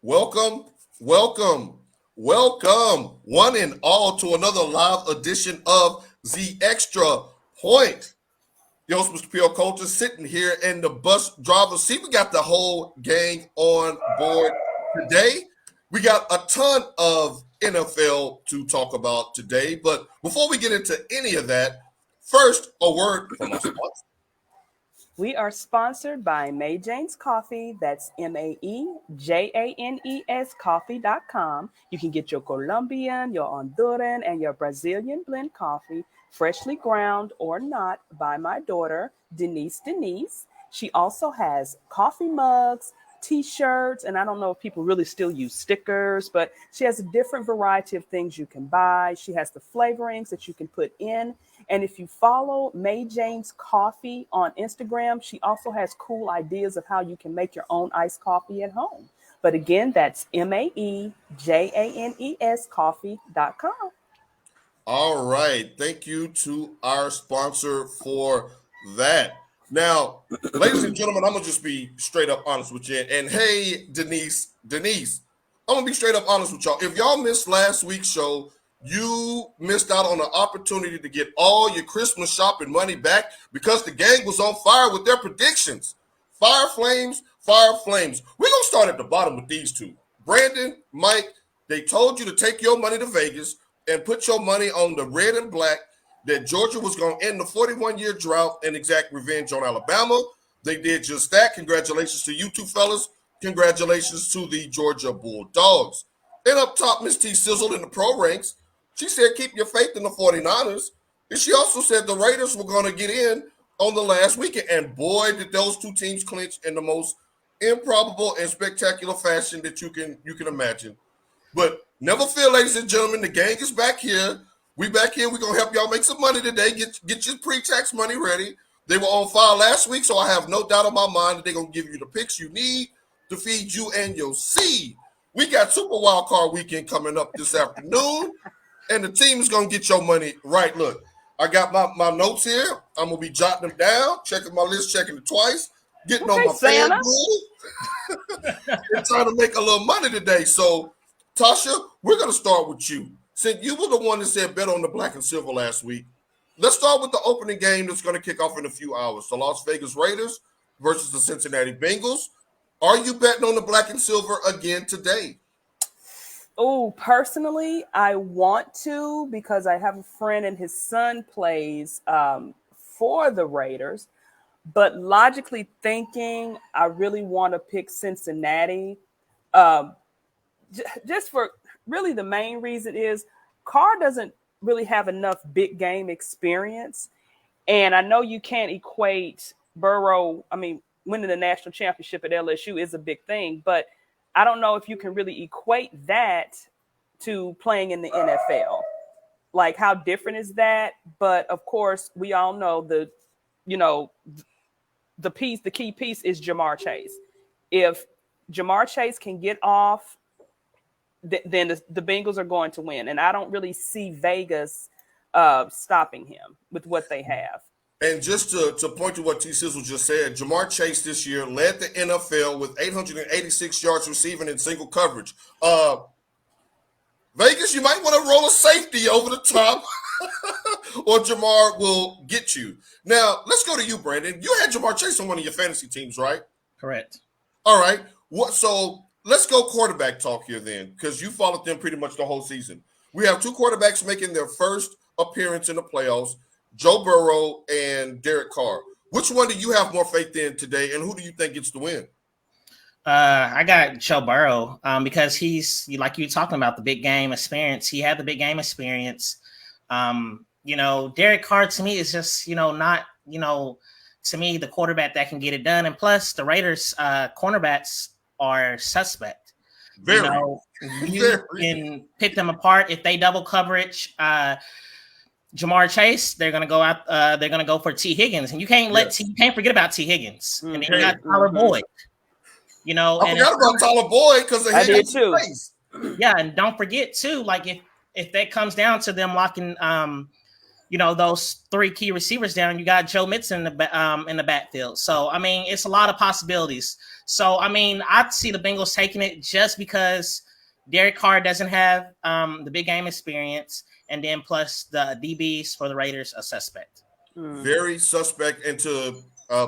Welcome, welcome, welcome, one and all, to another live edition of The Extra Point. Your host, Mr. P.O. Coulter, sitting here in the bus driver's seat. We got the whole gang on board today. We got a ton of NFL to talk about today. But before we get into any of that, first, a word from our sponsor. We are sponsored by May Jane's Coffee. That's MAEJANES coffee.com. You can get your Colombian, your Honduran, and your Brazilian blend coffee, freshly ground or not, by my daughter, Denise. She also has coffee mugs, t-shirts, and I don't know if people really still use stickers, but she has a different variety of things you can buy. She has the flavorings that you can put in. And if you follow May Jane's Coffee on Instagram, she also has cool ideas of how you can make your own iced coffee at home. But again, that's MAEJANES coffee.com. All right. Thank you to our sponsor for that. Now, ladies and gentlemen, I'm going to just be straight up honest with you. And hey, Denise, I'm going to be straight up honest with y'all. If y'all missed last week's show, you missed out on an opportunity to get all your Christmas shopping money back because the gang was on fire with their predictions. Fire flames, fire flames. We're going to start at the bottom with these two. Brandon, Mike, they told you to take your money to Vegas and put your money on the red and black, that Georgia was going to end the 41-year drought and exact revenge on Alabama. They did just that. Congratulations to you two fellas. Congratulations to the Georgia Bulldogs. And up top, Miss T Sizzle in the pro ranks, she said keep your faith in the 49ers. And she also said the Raiders were going to get in on the last weekend. And boy, did those two teams clinch in the most improbable and spectacular fashion that you can imagine. But never fear, ladies and gentlemen, the gang is back here. We back here. We're going to help y'all make some money today. Get your pre-tax money ready. They were on fire last week, so I have no doubt in my mind that they're going to give you the picks you need to feed you and your seed. We got Super Wild Card Weekend coming up this afternoon, and the team is going to get your money right. Look, I got my notes here. I'm going to be jotting them down, checking my list, checking it twice, getting on my fan rule, and trying to make a little money today. So, Tasha, we're going to start with you. Since you were the one that said bet on the black and silver last week, let's start with the opening game that's going to kick off in a few hours. The Las Vegas Raiders versus the Cincinnati Bengals. Are you betting on the black and silver again today? Oh, personally, I want to because I have a friend and his son plays for the Raiders. But logically thinking, I really want to pick Cincinnati. Just for really the main reason is Carr doesn't really have enough big game experience. And I know you can't equate Burrow. I mean, winning the national championship at LSU is a big thing, but I don't know if you can really equate that to playing in the NFL. Like, how different is that? But of course, we all know the key piece is Jamar Chase. If Jamar Chase can get off, then the Bengals are going to win. And I don't really see Vegas stopping him with what they have. And just to point to what T. Sizzle just said, Jamar Chase this year led the NFL with 886 yards receiving in single coverage. Vegas, you might want to roll a safety over the top or Jamar will get you. Now, let's go to you, Brandon. You had Jamar Chase on one of your fantasy teams, right? Correct. All right. So let's go quarterback talk here then, because you followed them pretty much the whole season. We have two quarterbacks making their first appearance in the playoffs, Joe Burrow and Derek Carr. Which one do you have more faith in today, and who do you think gets the win? I got Joe Burrow because he's, like you were talking about, the big game experience. He had the big game experience. Derek Carr to me is just, not, to me, the quarterback that can get it done. And plus, the Raiders cornerbacks are suspect. Very. You can pick them apart if they double coverage. Jamar Chase, they're gonna go out. They're gonna go for T. Higgins, and you can't you can't forget about T. Higgins. And then you got Tyler Boyd. I forgot about Tyler Boyd because I did too. Yeah, and don't forget too, like if that comes down to them locking, those three key receivers down, you got Joe Mixon in the backfield. So I mean, it's a lot of possibilities. So, I mean, I see the Bengals taking it just because Derek Carr doesn't have the big game experience, and then plus the DBs for the Raiders are suspect. Very suspect. And to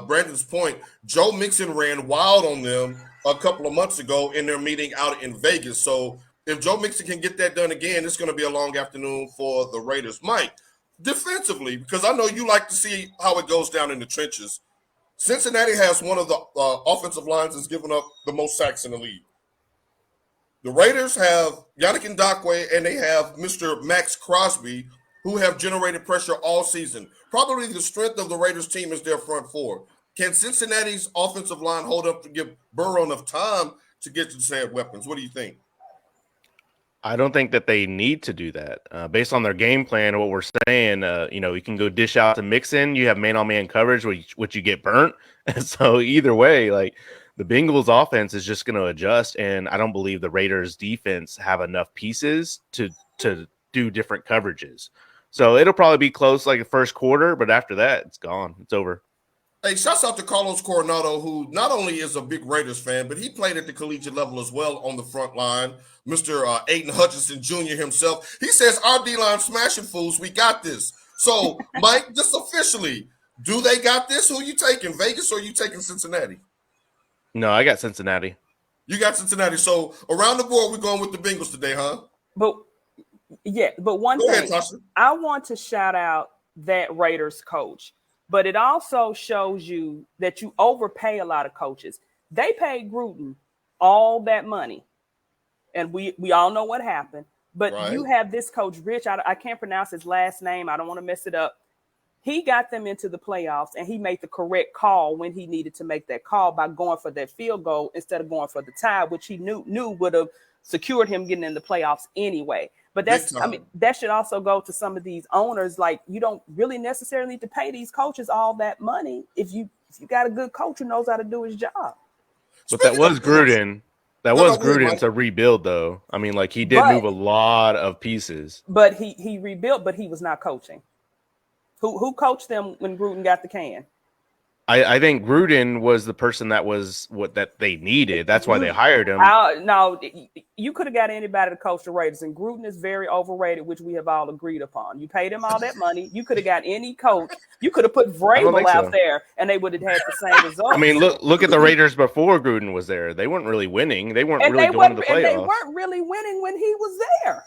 Brandon's point, Joe Mixon ran wild on them a couple of months ago in their meeting out in Vegas. So if Joe Mixon can get that done again, it's going to be a long afternoon for the Raiders. Mike, defensively, because I know you like to see how it goes down in the trenches, Cincinnati has one of the offensive lines that's given up the most sacks in the league. The Raiders have Yannick Ngakoue and they have Mr. Max Crosby, who have generated pressure all season. Probably the strength of the Raiders team is their front four. Can Cincinnati's offensive line hold up to give Burrow enough time to get to the said weapons? What do you think? I don't think that they need to do that. Based on their game plan, what we're saying, you can go dish out to Mixon. You have man-on-man coverage, which you get burnt. And so either way, like the Bengals offense is just going to adjust, and I don't believe the Raiders defense have enough pieces to do different coverages. So it'll probably be close like the first quarter, but after that, it's gone. It's over. Hey, shouts out to Carlos Coronado, who not only is a big Raiders fan, but he played at the collegiate level as well on the front line. Mr. Aiden Hutchinson Jr. himself. He says, our D-line smashing fools, we got this. So, Mike, just officially, do they got this? Who are you taking, Vegas or are you taking Cincinnati? No, I got Cincinnati. You got Cincinnati. So, around the board, we're going with the Bengals today, huh? But one Go thing, ahead, Tasha. I want to shout out that Raiders coach, but it also shows you that you overpay a lot of coaches. They paid Gruden all that money, and we all know what happened. But Right. You have this coach, Rich, I can't pronounce his last name. I don't want to mess it up. He got them into the playoffs, and he made the correct call when he needed to make that call by going for that field goal instead of going for the tie, which he knew would have secured him getting in the playoffs anyway. But that should also go to some of these owners. Like, you don't really necessarily need to pay these coaches all that money if you got a good coach who knows how to do his job. But that was Gruden. That was Gruden to rebuild, though. I mean, like, he did move a lot of pieces. But he rebuilt, but he was not coaching. Who coached them when Gruden got the can? I think Gruden was the person that was what they needed. That's why they hired him. No, you could have got anybody to coach the Raiders, and Gruden is very overrated, which we have all agreed upon. You paid him all that money. You could have got any coach. You could have put Vrabel out there, and they would have had the same results. I mean, look at the Raiders before Gruden was there. They weren't really winning. They weren't really going to the playoffs. And they weren't really winning when he was there.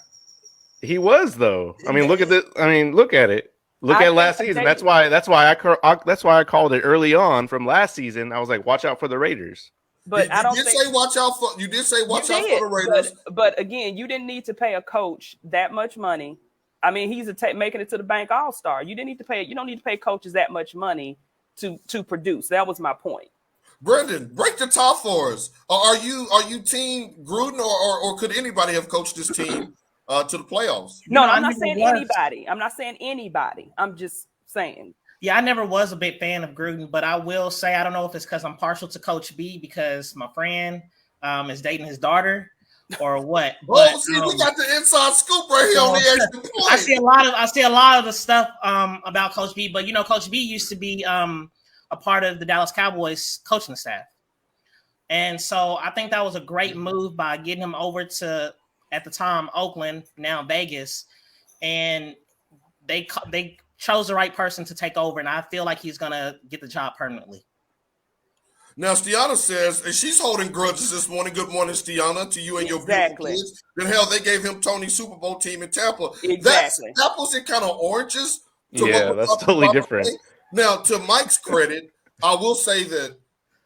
He was, though. I mean, look at this. I mean, look at it. Look at last season. That's why I called it early on from last season. I was like, watch out for the Raiders. But you did say watch out for the Raiders. But again, you didn't need to pay a coach that much money. I mean, he's making it to the bank all-star. You don't need to pay coaches that much money to produce. That was my point. Brendan, break the top for us. Are you team Gruden or could anybody have coached this team to the playoffs? No, I'm not saying anybody. I'm not saying anybody. I'm just saying. Yeah, I never was a big fan of Gruden, but I will say I don't know if it's because I'm partial to Coach B because my friend is dating his daughter or what. We got the inside scoop right here on the extra point. I see a lot of the stuff about Coach B, but Coach B used to be a part of the Dallas Cowboys coaching staff, and so I think that was a great move by getting him over to, at the time, Oakland, now Vegas, and they chose the right person to take over, and I feel like he's going to get the job permanently. Now, Stiana says, and she's holding grudges this morning. Good morning, Stiana, to you and your beautiful kids. Then hell, they gave him Tony's Super Bowl team in Tampa. Exactly. That's apples and kind of oranges. Yeah, that's totally different. Now, to Mike's credit, I will say that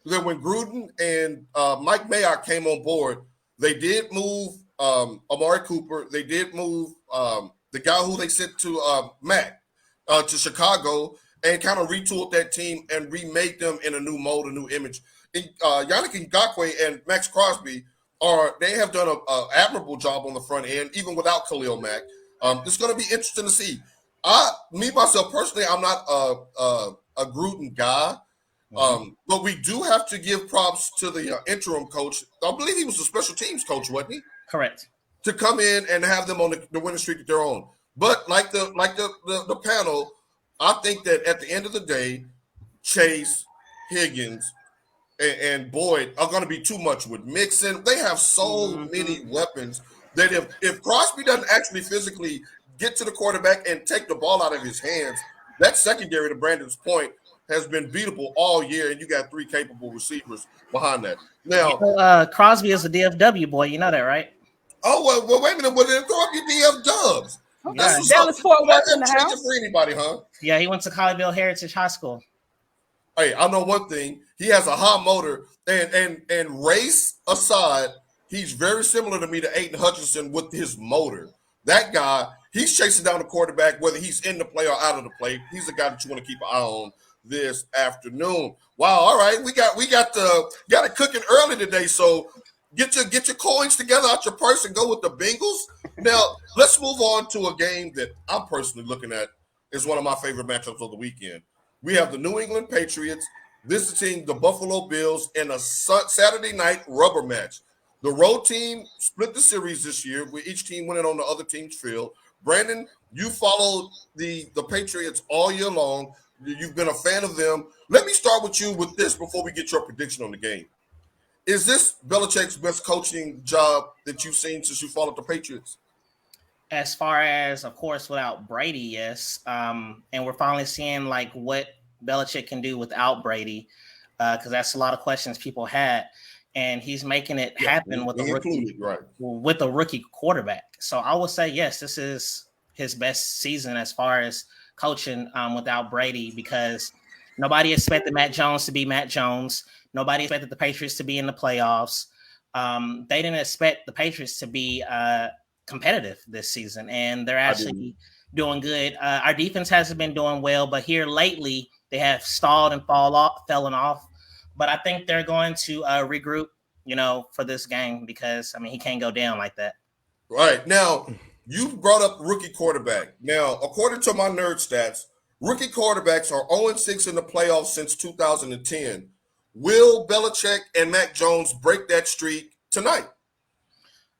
when Gruden and Mike Mayock came on board, they did move Amari Cooper. They did move the guy who they sent to Mac to Chicago and kind of retooled that team and remade them in a new mold, a new image. Yannick Ngakoue and Max Crosby they have done an admirable job on the front end, even without Khalil Mack. It's going to be interesting to see. Myself personally, I'm not a Gruden guy. But we do have to give props to the interim coach. I believe he was a special teams coach, wasn't he? Correct. To come in and have them on the winning streak that they're on. But like the panel, I think that at the end of the day, Chase, Higgins, and Boyd are going to be too much with Mixon. They have so many weapons that if Crosby doesn't actually physically get to the quarterback and take the ball out of his hands, that secondary, to Brandon's point, has been beatable all year, and you got 3 capable receivers behind that. Now, Crosby is a DFW boy. You know that, right? oh, well wait a minute. Well, then throw up your DF Dubs. Yeah. That's what's Dallas up. Fort Worth That in the change house. it for anybody, huh? Yeah, he went to Colleyville Heritage High School. Hey, I know one thing. He has a hot motor, and race aside, he's very similar to me to Aiden Hutchinson with his motor. That guy, he's chasing down the quarterback, whether he's in the play or out of the play. He's the guy that you want to keep an eye on this afternoon. Wow, all right. We got it cooking early today. So get your coins together out your purse and go with the Bengals. Now, let's move on to a game that I'm personally looking at is one of my favorite matchups of the weekend. We have the New England Patriots visiting the Buffalo Bills in a Saturday night rubber match. The road team split the series this year, with each team winning on the other team's field. Brandon, you followed the Patriots all year long. You've been a fan of them. Let me start with you with this before we get your prediction on the game. Is this Belichick's best coaching job that you've seen since you followed the Patriots? As far as, of course, without Brady, yes. And we're finally seeing like what Belichick can do without Brady, because that's a lot of questions people had. And he's making it happen with a rookie quarterback. So I would say, yes, this is his best season as far as coaching without Brady, because nobody expected Matt Jones to be Matt Jones. Nobody expected the Patriots to be in the playoffs. They didn't expect the Patriots to be competitive this season, and they're actually doing good. Our defense hasn't been doing well, but here lately they have stalled and fallen off. But I think they're going to regroup, for this game, because he can't go down like that. Right. Now, you brought up rookie quarterback. Now, according to my nerd stats, rookie quarterbacks are 0-6 in the playoffs since 2010. Will Belichick and Mac Jones break that streak tonight?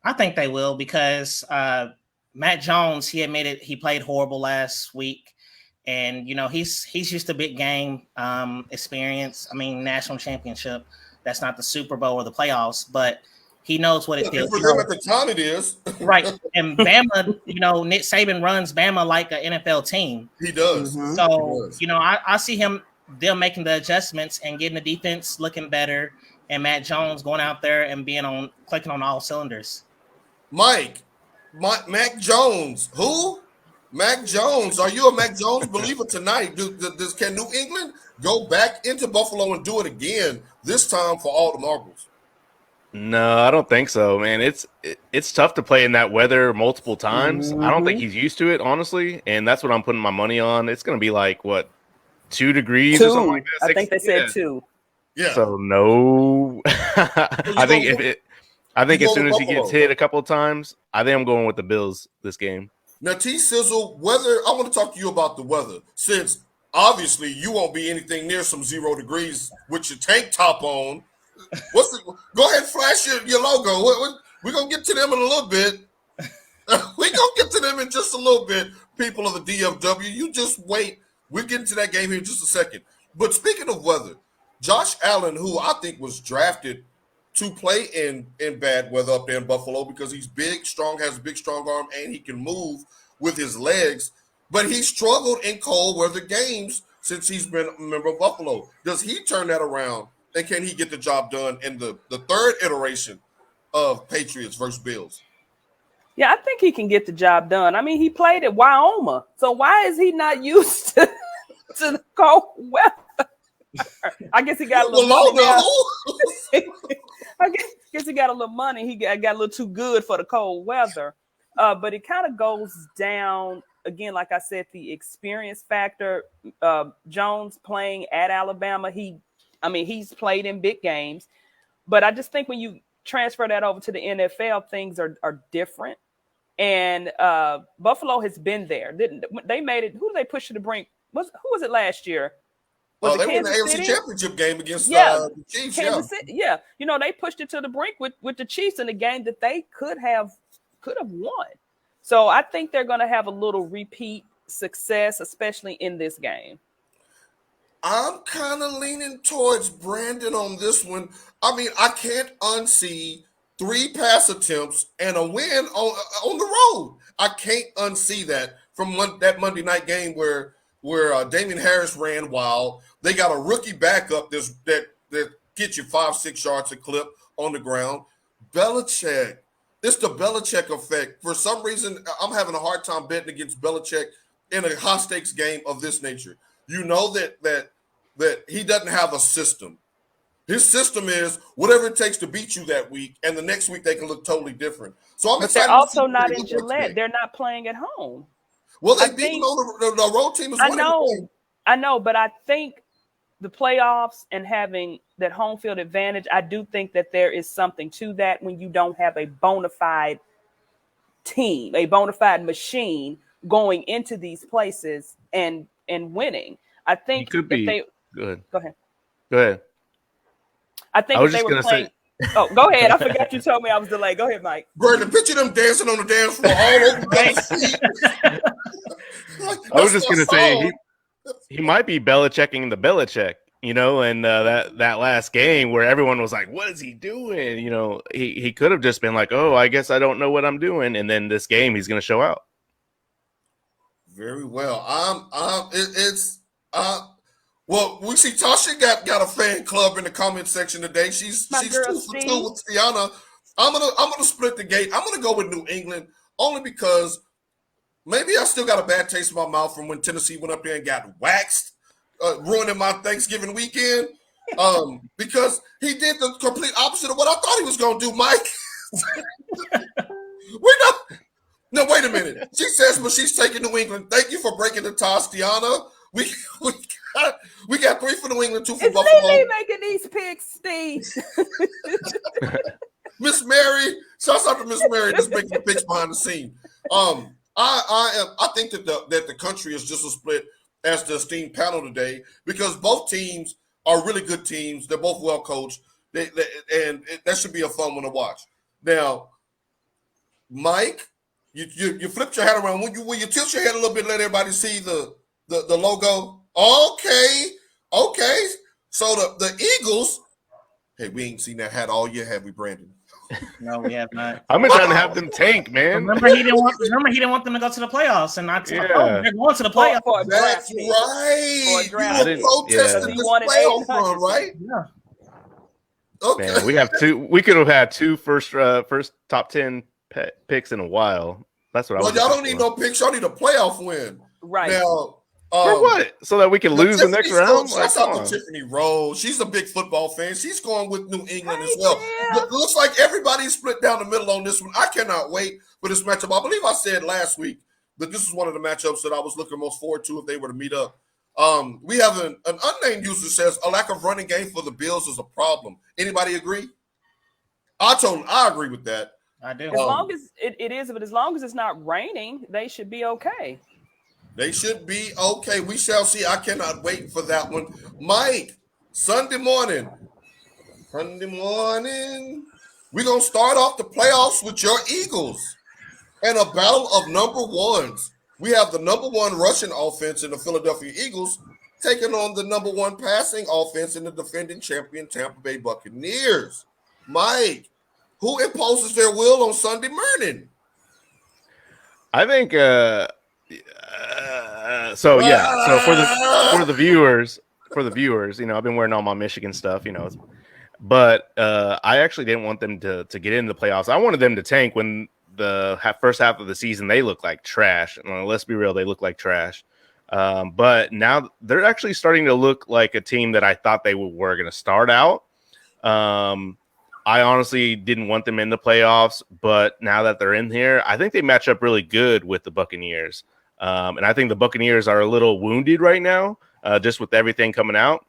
I think they will, because Matt Jones, he admitted he played horrible last week. And, he's used to big game experience. National championship. That's not the Super Bowl or the playoffs, but he knows what it feels. For them at the time it is. Right. And Bama, Nick Saban runs Bama like an NFL team. He does. So, I see them making the adjustments and getting the defense looking better, and Matt Jones going out there and clicking on all cylinders. Mac Jones. Who? Mac Jones. Are you a Mac Jones believer tonight? Can New England go back into Buffalo and do it again, this time for all the marbles? No, I don't think so, man. It's tough to play in that weather multiple times. I don't think he's used to it, honestly, and that's what I'm putting my money on. It's going to be like, what, 2 degrees or something like that? I think they said 2. Yeah. So no, I think as soon as he gets hit a couple of times, I think I'm going with the Bills this game. Now, T-Sizzle, I want to talk to you about the weather, since obviously you won't be anything near some 0 degrees with your tank top on. Go ahead and flash your logo. We're going to get to them in a little bit. We're going to get to them in just a little bit, people of the DFW. You just wait. We'll get into that game here in just a second. But speaking of weather, Josh Allen, who I think was drafted to play in bad weather up there in Buffalo because he's big, strong, has a big, strong arm, and he can move with his legs. But he struggled in cold weather games since he's been a member of Buffalo. Does he turn that around, and can he get the job done in the third iteration of Patriots versus Bills? Yeah, I think he can get the job done. He played at Wyoming, so why is he not used to the cold weather? I guess he got a little money. I guess he got a little money. He got a little too good for the cold weather. But it kind of goes down, again, like I said, the experience factor. Jones playing at Alabama, he's played in big games. But I just think when you transfer that over to the NFL, things are different. And Buffalo has been there. They made it. Who did they push to the brink? Who was it last year? They won the AFC Championship game against the Chiefs. Kansas City. Yeah, they pushed it to the brink with the Chiefs in a game that they could have won. So I think they're going to have a little repeat success, especially in this game. I'm kind of leaning towards Brandon on this one. I mean, I can't unsee 3 pass attempts and a win on the road. I can't unsee that from that Monday night game where Damian Harris ran wild. They got a rookie backup that gets you 5-6 yards a clip on the ground. Belichick. It's the Belichick effect. For some reason, I'm having a hard time betting against Belichick in a high-stakes game of this nature. You know that he doesn't have a system. His system is whatever it takes to beat you that week, and the next week they can look totally different. So I'm excited. They're also not in Gillette. They're not playing at home. Well, they beat them on the road team is winning. I know, but I think the playoffs and having that home field advantage, I do think that there is something to that when you don't have a bona fide team, a bona fide machine going into these places and winning. I think could be good. Go ahead. Go ahead. I think if they were playing. Oh, go ahead. I forgot you told me I was delayed. Go ahead, Mike. Brandon, picture them dancing on the dance floor all over the I was just going to say he might be Belichicking the Belichick, you know, and that last game where everyone was like, what is he doing? You know, he could have just been like, oh, I guess I don't know what I'm doing. And then this game, he's going to show out. Very well. Well, we see Tasha got a fan club in the comment section today. She's 2 for 2 with Tiana. I'm gonna split the gate. I'm gonna go with New England only because maybe I still got a bad taste in my mouth from when Tennessee went up there and got waxed, ruining my Thanksgiving weekend. Because he did the complete opposite of what I thought he was gonna do, Mike. No, wait a minute. She says, but she's taking New England. Thank you for breaking the toss, Tiana. We got 3 for New England, 2 for Buffalo. It's making these picks, Steve. Miss Mary, shouts out to Miss Mary just making the picks behind the scene. I think that the country is just as split as the esteemed panel today because both teams are really good teams. They're both well coached, and that should be a fun one to watch. Now, Mike, you flipped your head around. Will you tilt your head a little bit, let everybody see the logo? Okay. So the Eagles. Hey, we ain't seen that hat all year, have we, Brandon? No, we have not. I've been trying to have them tank, man. Remember, he didn't want them to go to the playoffs, and not to they're going to the playoffs. That's right. You were protesting this playoff run, right? Yeah. Okay. Man, we have 2. We could have had 2 first top 10 picks in a while. That's what I was. Well, y'all don't need no picks. Y'all need a playoff win, right? Now, for what? So that we can lose the next round? Shouts out to Tiffany Rose. She's a big football fan. She's going with New England as well. It looks like everybody's split down the middle on this one. I cannot wait for this matchup. I believe I said last week that this is one of the matchups that I was looking most forward to if they were to meet up. We have an unnamed user says a lack of running game for the Bills is a problem. Anybody agree? I agree with that. I do. As long as it is, but as long as it's not raining, they should be okay. They should be okay. We shall see. I cannot wait for that one. Mike, Sunday morning. We're going to start off the playoffs with your Eagles and a battle of number ones. We have the number 1 rushing offense in the Philadelphia Eagles taking on the number 1 passing offense in the defending champion Tampa Bay Buccaneers. Mike, who imposes their will on Sunday morning? I think so for the viewers, you know, I've been wearing all my Michigan stuff, you know, but I actually didn't want them to get into the playoffs. I wanted them to tank when the first half of the season they look like trash. Let's be real, they look like trash. But now they're actually starting to look like a team that I thought they were going to start out. I honestly didn't want them in the playoffs, but now that they're in here, I think they match up really good with the Buccaneers. And I think the Buccaneers are a little wounded right now, just with everything coming out.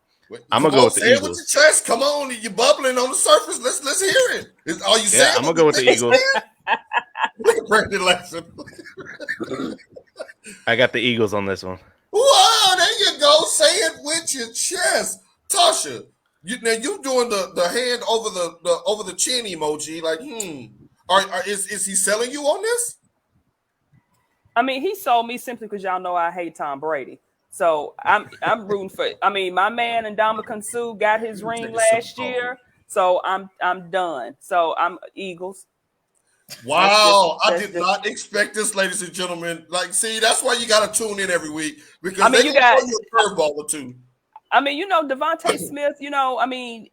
I'm gonna go with the Eagles. Say it with your chest. Come on, you're bubbling on the surface. Let's hear it. Are you saying? I'm gonna go with the Eagles. Look at Brandon laughing. I got the Eagles on this one. Wow, there you go. Say it with your chest, Tasha. You doing the hand over the chin emoji? Like, is he selling you on this? I mean, he sold me simply because y'all know I hate Tom Brady. So I'm rooting for. I mean, my man Ndamukong Suh got his ring last year, so I'm done. So I'm Eagles. Wow, I did not expect this, ladies and gentlemen. Like, see, that's why you got to tune in every week because they got you a curveball or two. I mean, Devontae Smith. I mean,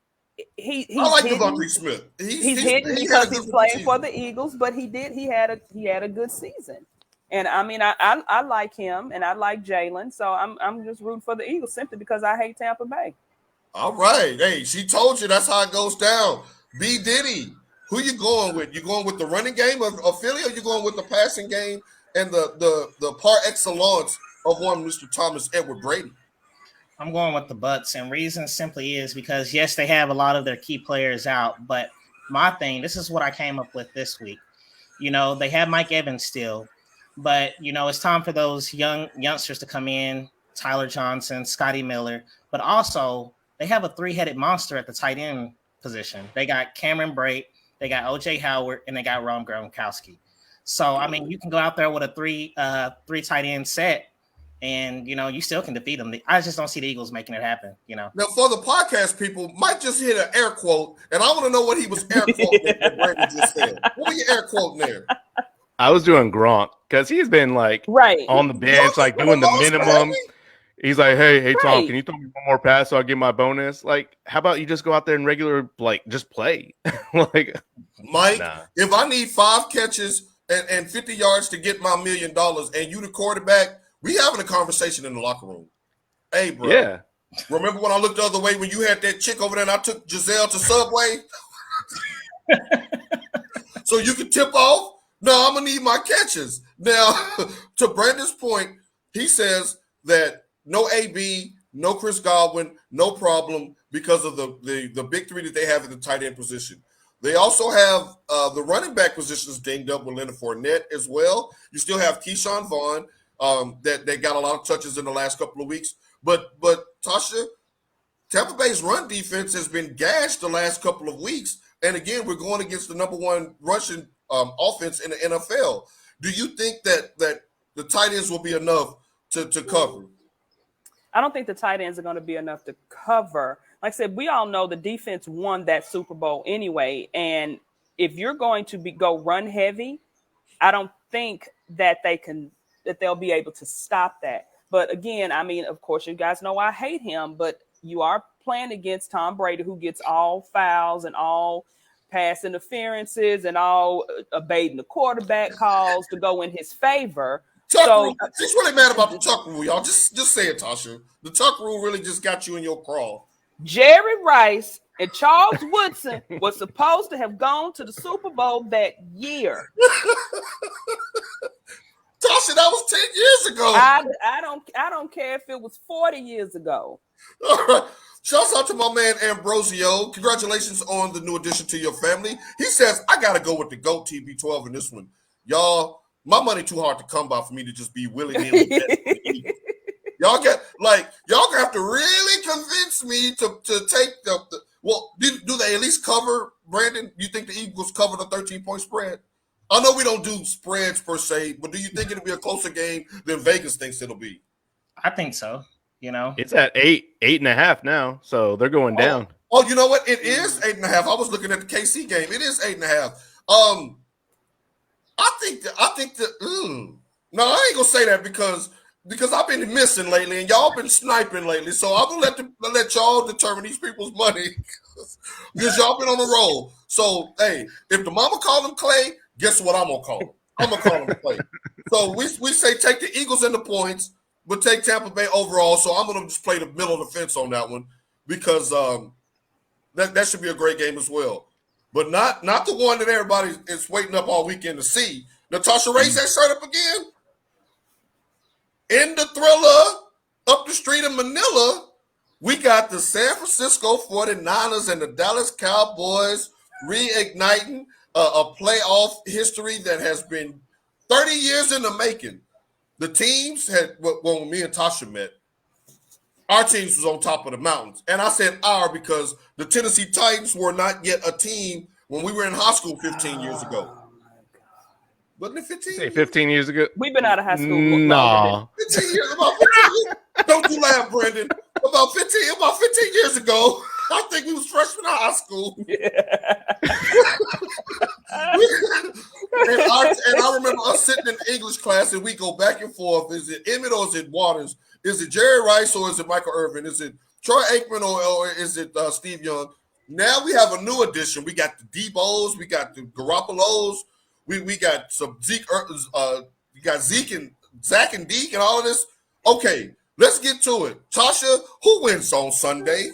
he's I like hidden. Devontae Smith. He's hidden because he's playing for the Eagles, but he had a good season. And I mean, I like him, and I like Jalen, so I'm just rooting for the Eagles simply because I hate Tampa Bay. All right, hey, she told you that's how it goes down. B Diddy, who you going with? You going with the running game of Philly, or you going with the passing game and the par excellence of one Mr. Thomas Edward Brady? I'm going with the Bucks, and reason simply is because yes, they have a lot of their key players out, but my thing, this is what I came up with this week. They have Mike Evans still, but it's time for those youngsters to come in, Tyler Johnson, Scotty Miller, but also they have a three-headed monster at the tight end position. They got Cameron Brate, they got OJ Howard, and they got Rob Gronkowski. So I mean, you can go out there with a three tight end set, and you still can defeat them. I just don't see the Eagles making it happen. Now, for the podcast people, Mike just hit an air quote, and I want to know what he was air quoting that Brady just said. What were you air quoting there? I was doing Gronk because he's been on the bench, doing the minimum. He's like, hey, Tom, can you throw me one more pass so I get my bonus? Like, how about you just go out there and regular, just play? Mike, if I need 5 catches and 50 yards to get my $1 million, and you the quarterback, we having a conversation in the locker room. Hey, bro. Yeah. Remember when I looked the other way when you had that chick over there and I took Giselle to Subway? So you can tip off? No, I'm going to need my catches. Now, to Brandon's point, he says that no AB, no Chris Godwin, no problem because of the big three that they have at the tight end position. They also have the running back positions dinged up with Leonard Fournette as well. You still have Keyshawn Vaughn that got a lot of touches in the last couple of weeks. But Tasha, Tampa Bay's run defense has been gashed the last couple of weeks. And again, we're going against the number one rushing offense in the NFL. Do you think that the tight ends will be enough to cover? I don't think the tight ends are going to be enough to cover. Like I said, we all know the defense won that Super Bowl anyway. And if you're going to go run heavy, I don't think that they'll be able to stop that. But again, I mean, of course, you guys know I hate him, but you are playing against Tom Brady, who gets all fouls and all pass interferences and all abating the quarterback calls to go in his favor. Rule. She's really mad about the Tuck rule, y'all. Just say it, Tasha. The Tuck rule really just got you in your crawl. Jerry Rice and Charles Woodson were supposed to have gone to the Super Bowl that year. Tasha, that was 10 years ago. I don't care if it was 40 years ago. All right. Shouts out to my man Ambrosio. Congratulations on the new addition to your family. He says, I got to go with the GOAT TB12 in this one. Y'all, my money too hard to come by for me to just be willy-nilly. Y'all have to really convince me to take the well, do they at least cover, Brandon? You think the Eagles cover the 13-point spread? I know we don't do spreads per se, but do you think it'll be a closer game than Vegas thinks it'll be? I think so. It's at 8.5 now, so they're going down. Oh, you know what? It is 8.5. I was looking at the KC game. It is 8.5. I think no, I ain't gonna say that because I've been missing lately and y'all been sniping lately. So I'm gonna let y'all determine these people's money because y'all been on the roll. So hey, if the mama call him Clay, guess what I'm gonna call him? I'm gonna call him Clay. So we say take the Eagles in the points, but take Tampa Bay overall. So I'm gonna just play the middle of the fence on that one because that should be a great game as well. But not the one that everybody is waiting up all weekend to see. Natasha, raise that shirt up again. In the thriller, up the street in Manila, we got the San Francisco 49ers and the Dallas Cowboys reigniting a playoff history that has been 30 years in the making. The teams had, when me and Tasha met, our teams was on top of the mountains. And I said our because the Tennessee Titans were not yet a team when we were in high school 15 years ago. Wasn't it 15? Say 15 years ago? We've been out of high school. No. 15 years, about 15 years. Don't you laugh, Brandon. About 15 years ago, I think we was freshmen in high school. And I remember us sitting in English class and we go back and forth. Is it Emmett or is it Waters? Is it Jerry Rice or is it Michael Irvin? Is it Troy Aikman or is it Steve Young? Now we have a new addition. We got the Debos, we got the Garoppolos, we got some Zeke, we got Zeke and Zach and Deke and all of this. Okay, let's get to it. Tasha, who wins on Sunday?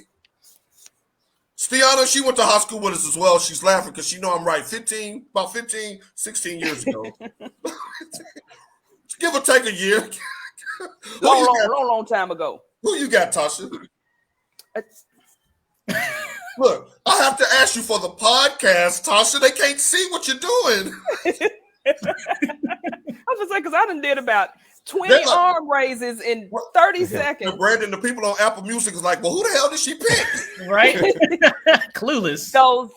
Stiana, she went to high school with us as well. She's laughing because she know I'm right. 16 years ago. Give or take a year. long time ago. Who you got, Tasha? Look, I have to ask you for the podcast, Tasha. They can't see what you're doing. I was just like, because I done did about 20 arm raises in 30 seconds. Brandon, the people on Apple Music is like, well, who the hell did she pick? Right? Clueless. Those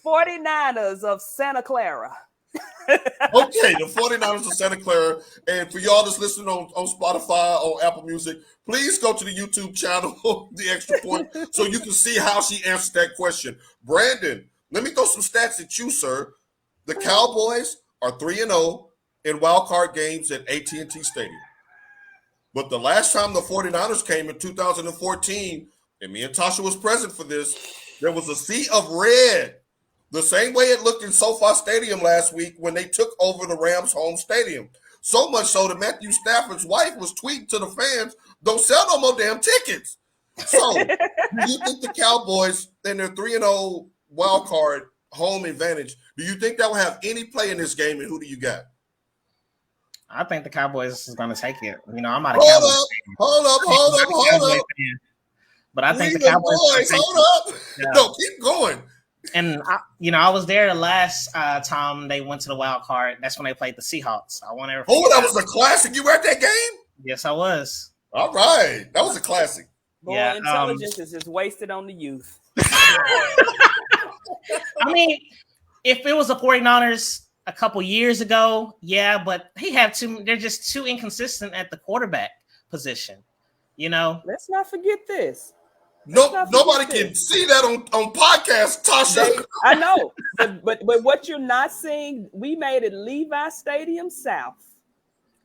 49ers of Santa Clara. Okay, the 49ers of Santa Clara. And for y'all that's listening on Spotify, on Apple Music, please go to the YouTube channel, The Extra Point, so you can see how she answered that question. Brandon, let me throw some stats at you, sir. The Cowboys are 3-0 in wild card games at AT&T Stadium. But the last time the 49ers came in 2014, and me and Tasha was present for this, there was a sea of red. The same way it looked in SoFi Stadium last week when they took over the Rams' home stadium. So much so that Matthew Stafford's wife was tweeting to the fans, don't sell no more damn tickets. So, do you think the Cowboys and their 3-0 wild card home advantage, do you think that will have any play in this game, and who do you got? I think the Cowboys is going to take it. You know, I'm not a Cowboys fan. Hold up. But I think the Cowboys. Hold up. Yeah. No, keep going. And I was there the last time they went to the wild card. That's when they played the Seahawks. I want to. That was a classic. You were at that game? Yes, I was. All right, that was a classic. Boy, yeah, intelligence is just wasted on the youth. I mean, if it was the 49ers a couple years ago, yeah, but they're just too inconsistent at the quarterback position. You know? Let's not forget this. Nobody can see that on podcast, Tasha. I know, but what you're not seeing, we made it Levi Stadium South.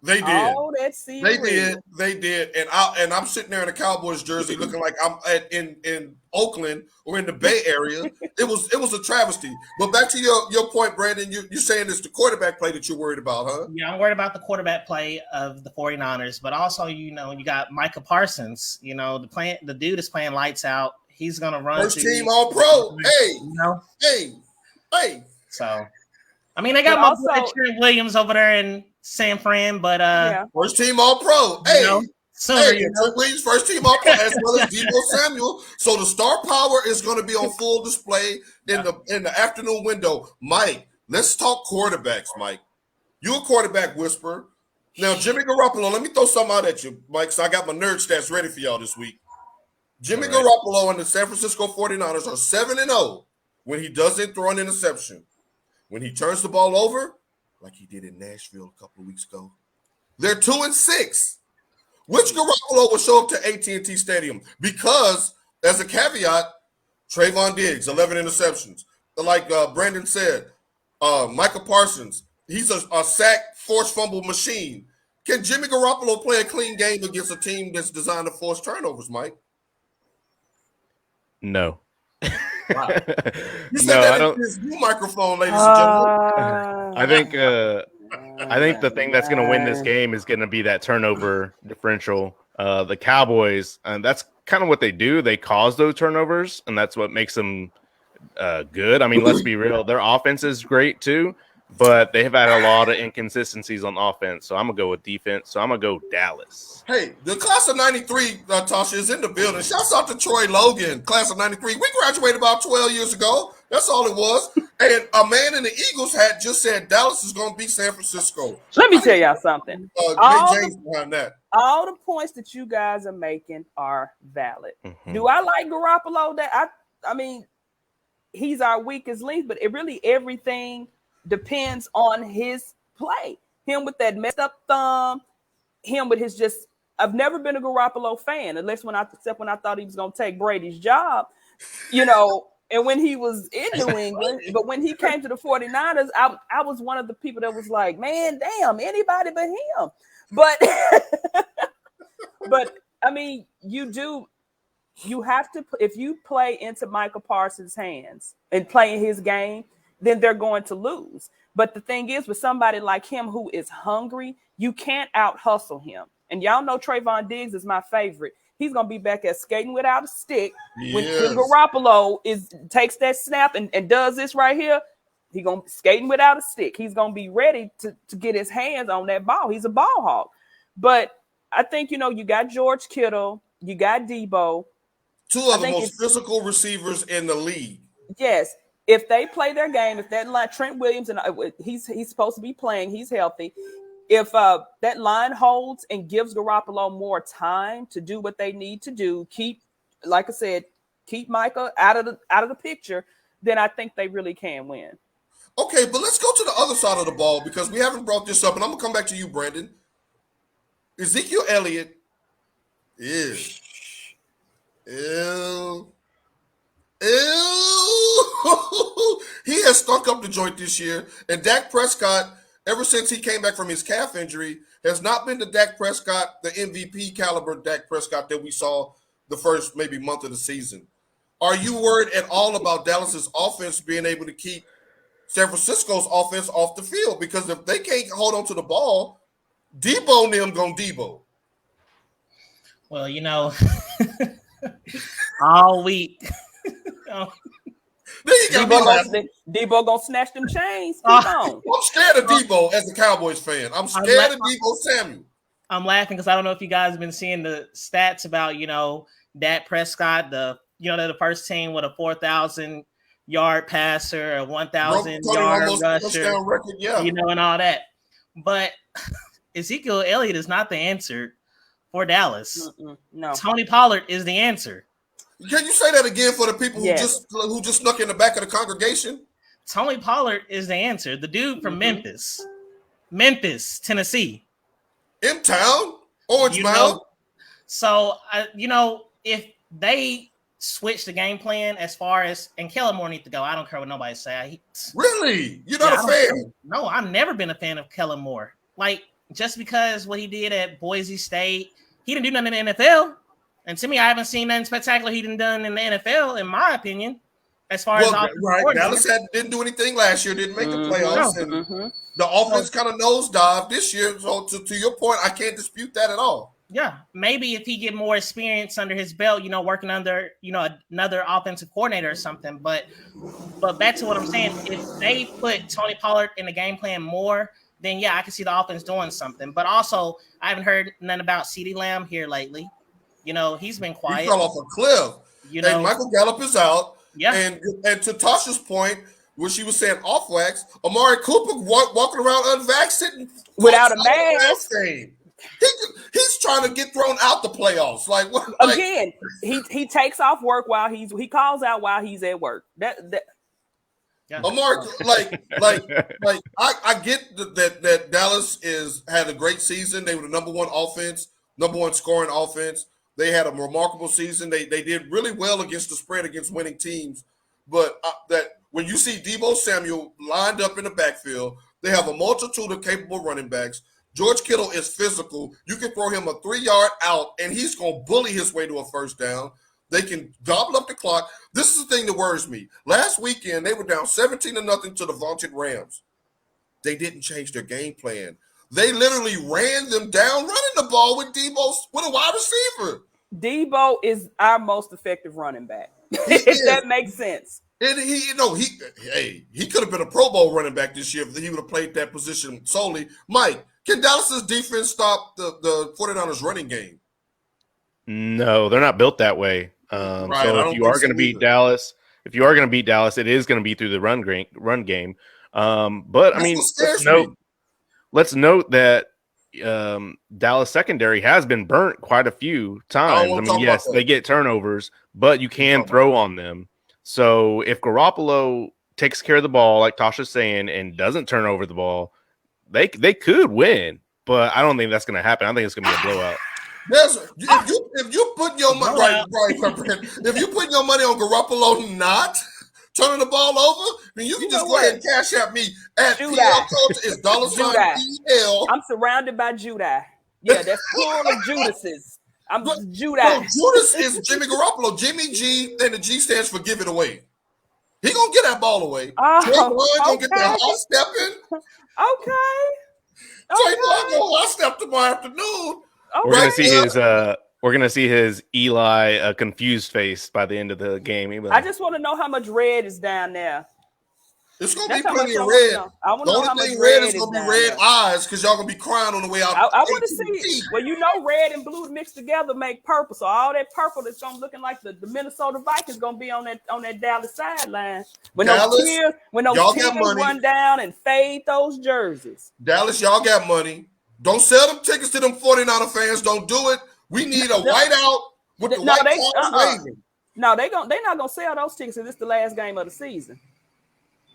They did. Oh, that's They did. And I'm sitting there in a Cowboys jersey, looking like I'm in Oakland or in the Bay Area. It was a travesty. But back to your point, Brandon, you're saying it's the quarterback play that you're worried about, huh? Yeah, I'm worried about the quarterback play of the 49ers, but also, you got Micah Parsons. You know, the dude is playing lights out. He's gonna run. First team All Pro. Hey. So, I mean, they got my boy Trent Williams over there in San Fran, but first team All Pro. Trent Williams, first team All Pro, as well as Deebo Samuel. So the star power is going to be on full display in the afternoon window. Mike, let's talk quarterbacks. Mike, you a quarterback whisperer. Now, Jimmy Garoppolo. Let me throw something out at you, Mike. So I got my nerd stats ready for y'all this week. Jimmy Garoppolo and the San Francisco 49ers are 7-0 when he doesn't throw an interception. When he turns the ball over, like he did in Nashville a couple of weeks ago, they're 2-6. Which Garoppolo will show up to AT&T Stadium? Because, as a caveat, Trayvon Diggs, 11 interceptions. Like Brandon said, Micah Parsons, he's a sack, forced fumble machine. Can Jimmy Garoppolo play a clean game against a team that's designed to force turnovers, Mike? No. Wow. You said that in his new microphone, ladies and gentlemen. I think the thing that's going to win this game is going to be that turnover differential. The Cowboys, and that's kind of what they do. They cause those turnovers, and that's what makes them good. I mean, let's be real. Their offense is great too, but they have had a lot of inconsistencies on offense. So I'm going to go with defense. So I'm going to go Dallas. Hey, the class of 93, Tasha, is in the building. Shouts out to Troy Logan, class of 93. We graduated about 12 years ago. That's all it was. And a man in the Eagles hat just said Dallas is going to beat San Francisco. Let me tell y'all something. Behind that. All the points that you guys are making are valid. Mm-hmm. Do I like Garoppolo? I mean, he's our weakest link, but everything depends on his play. Him with that messed up thumb, him with his just I've never been a Garoppolo fan, except when I thought he was going to take Brady's job, you know, and when he was in New England. But when he came to the 49ers, I was one of the people that was like, man, damn, anybody but him. But, but I mean, you have to, if you play into Michael Parsons' hands and playing his game, then they're going to lose. But the thing is, with somebody like him who is hungry, you can't out hustle him. And y'all know Trayvon Diggs is my favorite. He's gonna be back at skating without a stick. When Garoppolo takes that snap and does this right here, he's gonna be skating without a stick. He's gonna be ready to get his hands on that ball. He's a ball hog. But I think, you know, you got George Kittle, you got Debo. Two of the most physical receivers in the league. Yes. If they play their game, if that line, Trent Williams, and he's supposed to be playing, he's healthy. If that line holds and gives Garoppolo more time to do what they need to do, like I said, keep Micah out of the picture, then I think they really can win. Okay, but let's go to the other side of the ball because we haven't brought this up, and I'm gonna come back to you, Brandon. Ezekiel Elliott is he has stunk up the joint this year, and Dak Prescott, ever since he came back from his calf injury, has not been the Dak Prescott, the MVP caliber Dak Prescott that we saw the first maybe month of the season. Are you worried at all about Dallas's offense being able to keep San Francisco's offense off the field? Because if they can't hold on to the ball, Debo and them gonna Debo. Well, you know, all week. Debo gonna snatch them chains. Keep on. I'm scared of Debo as a Cowboys fan. I'm scared of Debo Samuel. I'm laughing because I don't know if you guys have been seeing the stats about, you know, Dak Prescott, they're the first team with a 4,000-yard passer, a 1,000-yard rusher, record, you know, and all that. But Ezekiel Elliott is not the answer for Dallas. No, Tony Pollard is the answer. Can you say that again for the people who just snuck in the back of the congregation? Tony Pollard is the answer. The dude from Memphis, Tennessee. M-Town, Orange Mound. So, you know, if they switch the game plan as far as, and Kellen Moore needs to go. I don't care what nobody say. Really? You're not a fan? No, I've never been a fan of Kellen Moore. Like, just because what he did at Boise State, he didn't do nothing in the NFL. And to me, I haven't seen nothing spectacular he done in the NFL, in my opinion, as far as Dallas didn't do anything last year, didn't make the playoffs, and the offense kind of nosedived this year. So to your point, I can't dispute that at all. Yeah, maybe if he get more experience under his belt, you know, working under, you know, another offensive coordinator or something. But back to what I'm saying, if they put Tony Pollard in the game plan more, then yeah, I can see the offense doing something. But also, I haven't heard nothing about CeeDee Lamb here lately. You know, he's been quiet. He fell off a cliff. You know, and Michael Gallup is out. Yeah. And to Tasha's point, when she was saying off wax, Amari Cooper walking around unvaccinated without a mask. He's trying to get thrown out the playoffs. Like what? Again, he takes off work while he calls out while he's at work. Yeah. Amari, I get that Dallas had a great season. They were the number one offense, number one scoring offense. They had a remarkable season. They did really well against the spread against winning teams. But that when you see Debo Samuel lined up in the backfield, they have a multitude of capable running backs. George Kittle is physical. You can throw him a 3-yard out, and he's going to bully his way to a first down. They can gobble up the clock. This is the thing that worries me. Last weekend, they were down 17-0 to the vaunted Rams. They didn't change their game plan. They literally ran them down, running the ball with Debo, with a wide receiver. Debo is our most effective running back. If that makes sense. And he could have been a Pro Bowl running back this year if he would have played that position solely. Mike, can Dallas's defense stop the 49ers running game? No, they're not built that way. So if you are going to beat Dallas, it is going to be through the run game. But I mean, let's note that Dallas secondary has been burnt quite a few times. I mean, yes, they get turnovers, but you can throw on them. So if Garoppolo takes care of the ball, like Tasha's saying, and doesn't turn over the ball, they could win. But I don't think that's going to happen. I think it's going to be a blowout. If you put your money right, if you put your money on Garoppolo not turning the ball over, then you can just go ahead and cash out me at PL Coach. It's $PL. I'm surrounded by Judah. Yeah, that's plural of Judases. I'm Judah. No, Judas is Jimmy Garoppolo. Jimmy G, and the G stands for give it away. He gonna get that ball away. Trayvon gonna get that hot stepping. Okay. Trayvon gonna hot step tomorrow afternoon. We're gonna see his Eli confused face by the end of the game. I just want to know how much red is down there. It's gonna be plenty of red. The only thing red is gonna be red eyes because y'all gonna be crying on the way out. I want to see it. Well, you know, red and blue mixed together make purple. So all that purple that's gonna looking like the Minnesota Vikings gonna be on that Dallas sideline when those tears run down and fade those jerseys. Dallas, y'all got money. Don't sell them tickets to them 49er fans. Don't do it. We need a whiteout with the white flags waving. No, they're not gonna sell those tickets if it's the last game of the season.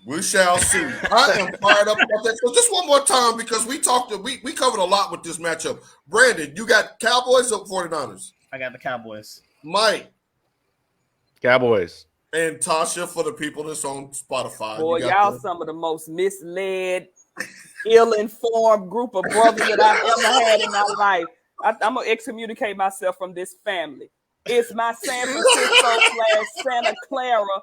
We shall see. I am fired up about that. So just one more time, because we covered a lot with this matchup. Brandon, you got Cowboys or 49ers? I got the Cowboys. Mike. Cowboys. And Tasha, for the people that's on Spotify. Boy, y'all some of the most misled, ill-informed group of brothers that I've ever had in my life. I'm going to excommunicate myself from this family. It's my San Francisco/Santa Clara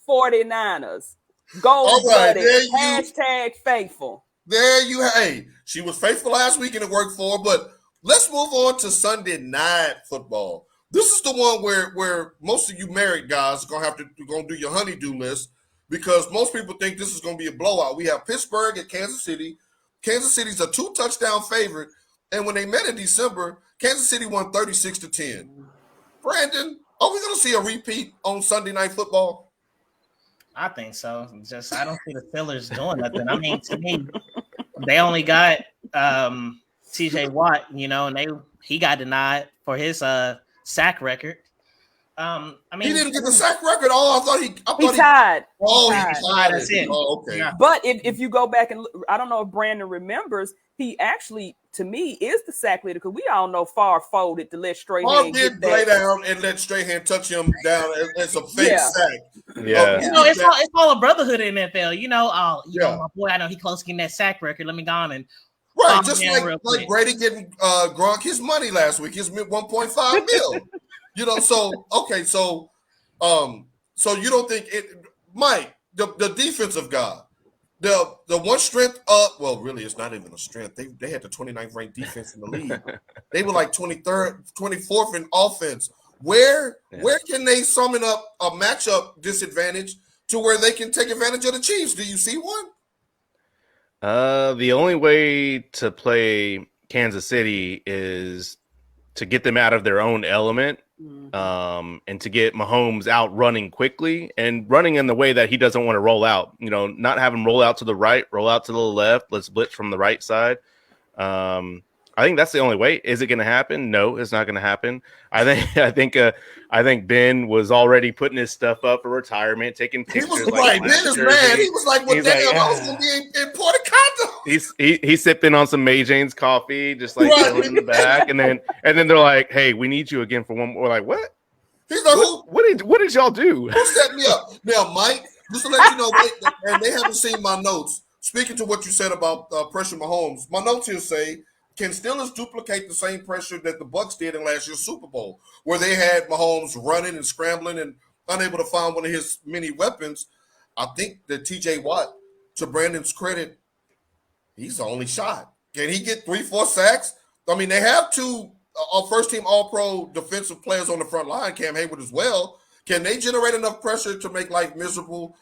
49ers. Go, buddy. Hashtag faithful. Hey, she was faithful last week and it worked for her, but let's move on to Sunday night football. This is the one where most of you married guys are gonna do your honey-do list, because most people think this is gonna be a blowout. We have Pittsburgh at Kansas City. Kansas City's a 2-touchdown favorite, and when they met in December, Kansas City won 36-10. Brandon, are we gonna see a repeat on Sunday night football? I think so. I don't see the Steelers doing nothing. I mean, to me, they only got TJ Watt, and he got denied for his sack record. I mean, he didn't get the sack record. Oh, I thought he tied. Oh, he tied. That's it. Oh, okay. Yeah. But if you go back and look, I don't know if Brandon remembers, he actually, to me, is the sack leader, because we all know Favre folded to let Strahan did lay down and let Strahan touch him down as a fake sack. Yeah. It's all a brotherhood in NFL. My boy, I know he close getting that sack record. Let me go on and just like Brady getting Gronk his money last week, his 1.5 mil. So you don't think it, Mike, the defensive guy, the one strength well, really it's not even a strength. They had the 29th ranked defense in the league. They were like 23rd, 24th in offense. Where can they summon up a matchup disadvantage to where they can take advantage of the Chiefs? Do you see one? The only way to play Kansas City is to get them out of their own element, and to get Mahomes out running quickly and running in the way that he doesn't want to roll out. Not have him roll out to the right, roll out to the left. Let's blitz from the right side. I think that's the only way. Is it going to happen? No, it's not going to happen. I think Ben was already putting his stuff up for retirement, taking pictures. He was right. Ben is mad. He was like, "Well, damn, I was going to be in Puerto Rico." He's sipping on some May Jane's coffee, just like chilling in the back, and then they're like, "Hey, we need you again for one more." We're like, what? He's like, what did y'all do? Who set me up? Now, Mike, just to let you know, and they haven't seen my notes. Speaking to what you said about pressure Mahomes, my notes here say, can Steelers duplicate the same pressure that the Bucs did in last year's Super Bowl, where they had Mahomes running and scrambling and unable to find one of his many weapons? I think that TJ Watt, to Brandon's credit, he's the only shot. Can he get 3-4 sacks? I mean, they have two first-team All-Pro defensive players on the front line, Cam Hayward as well. Can they generate enough pressure to make life miserable?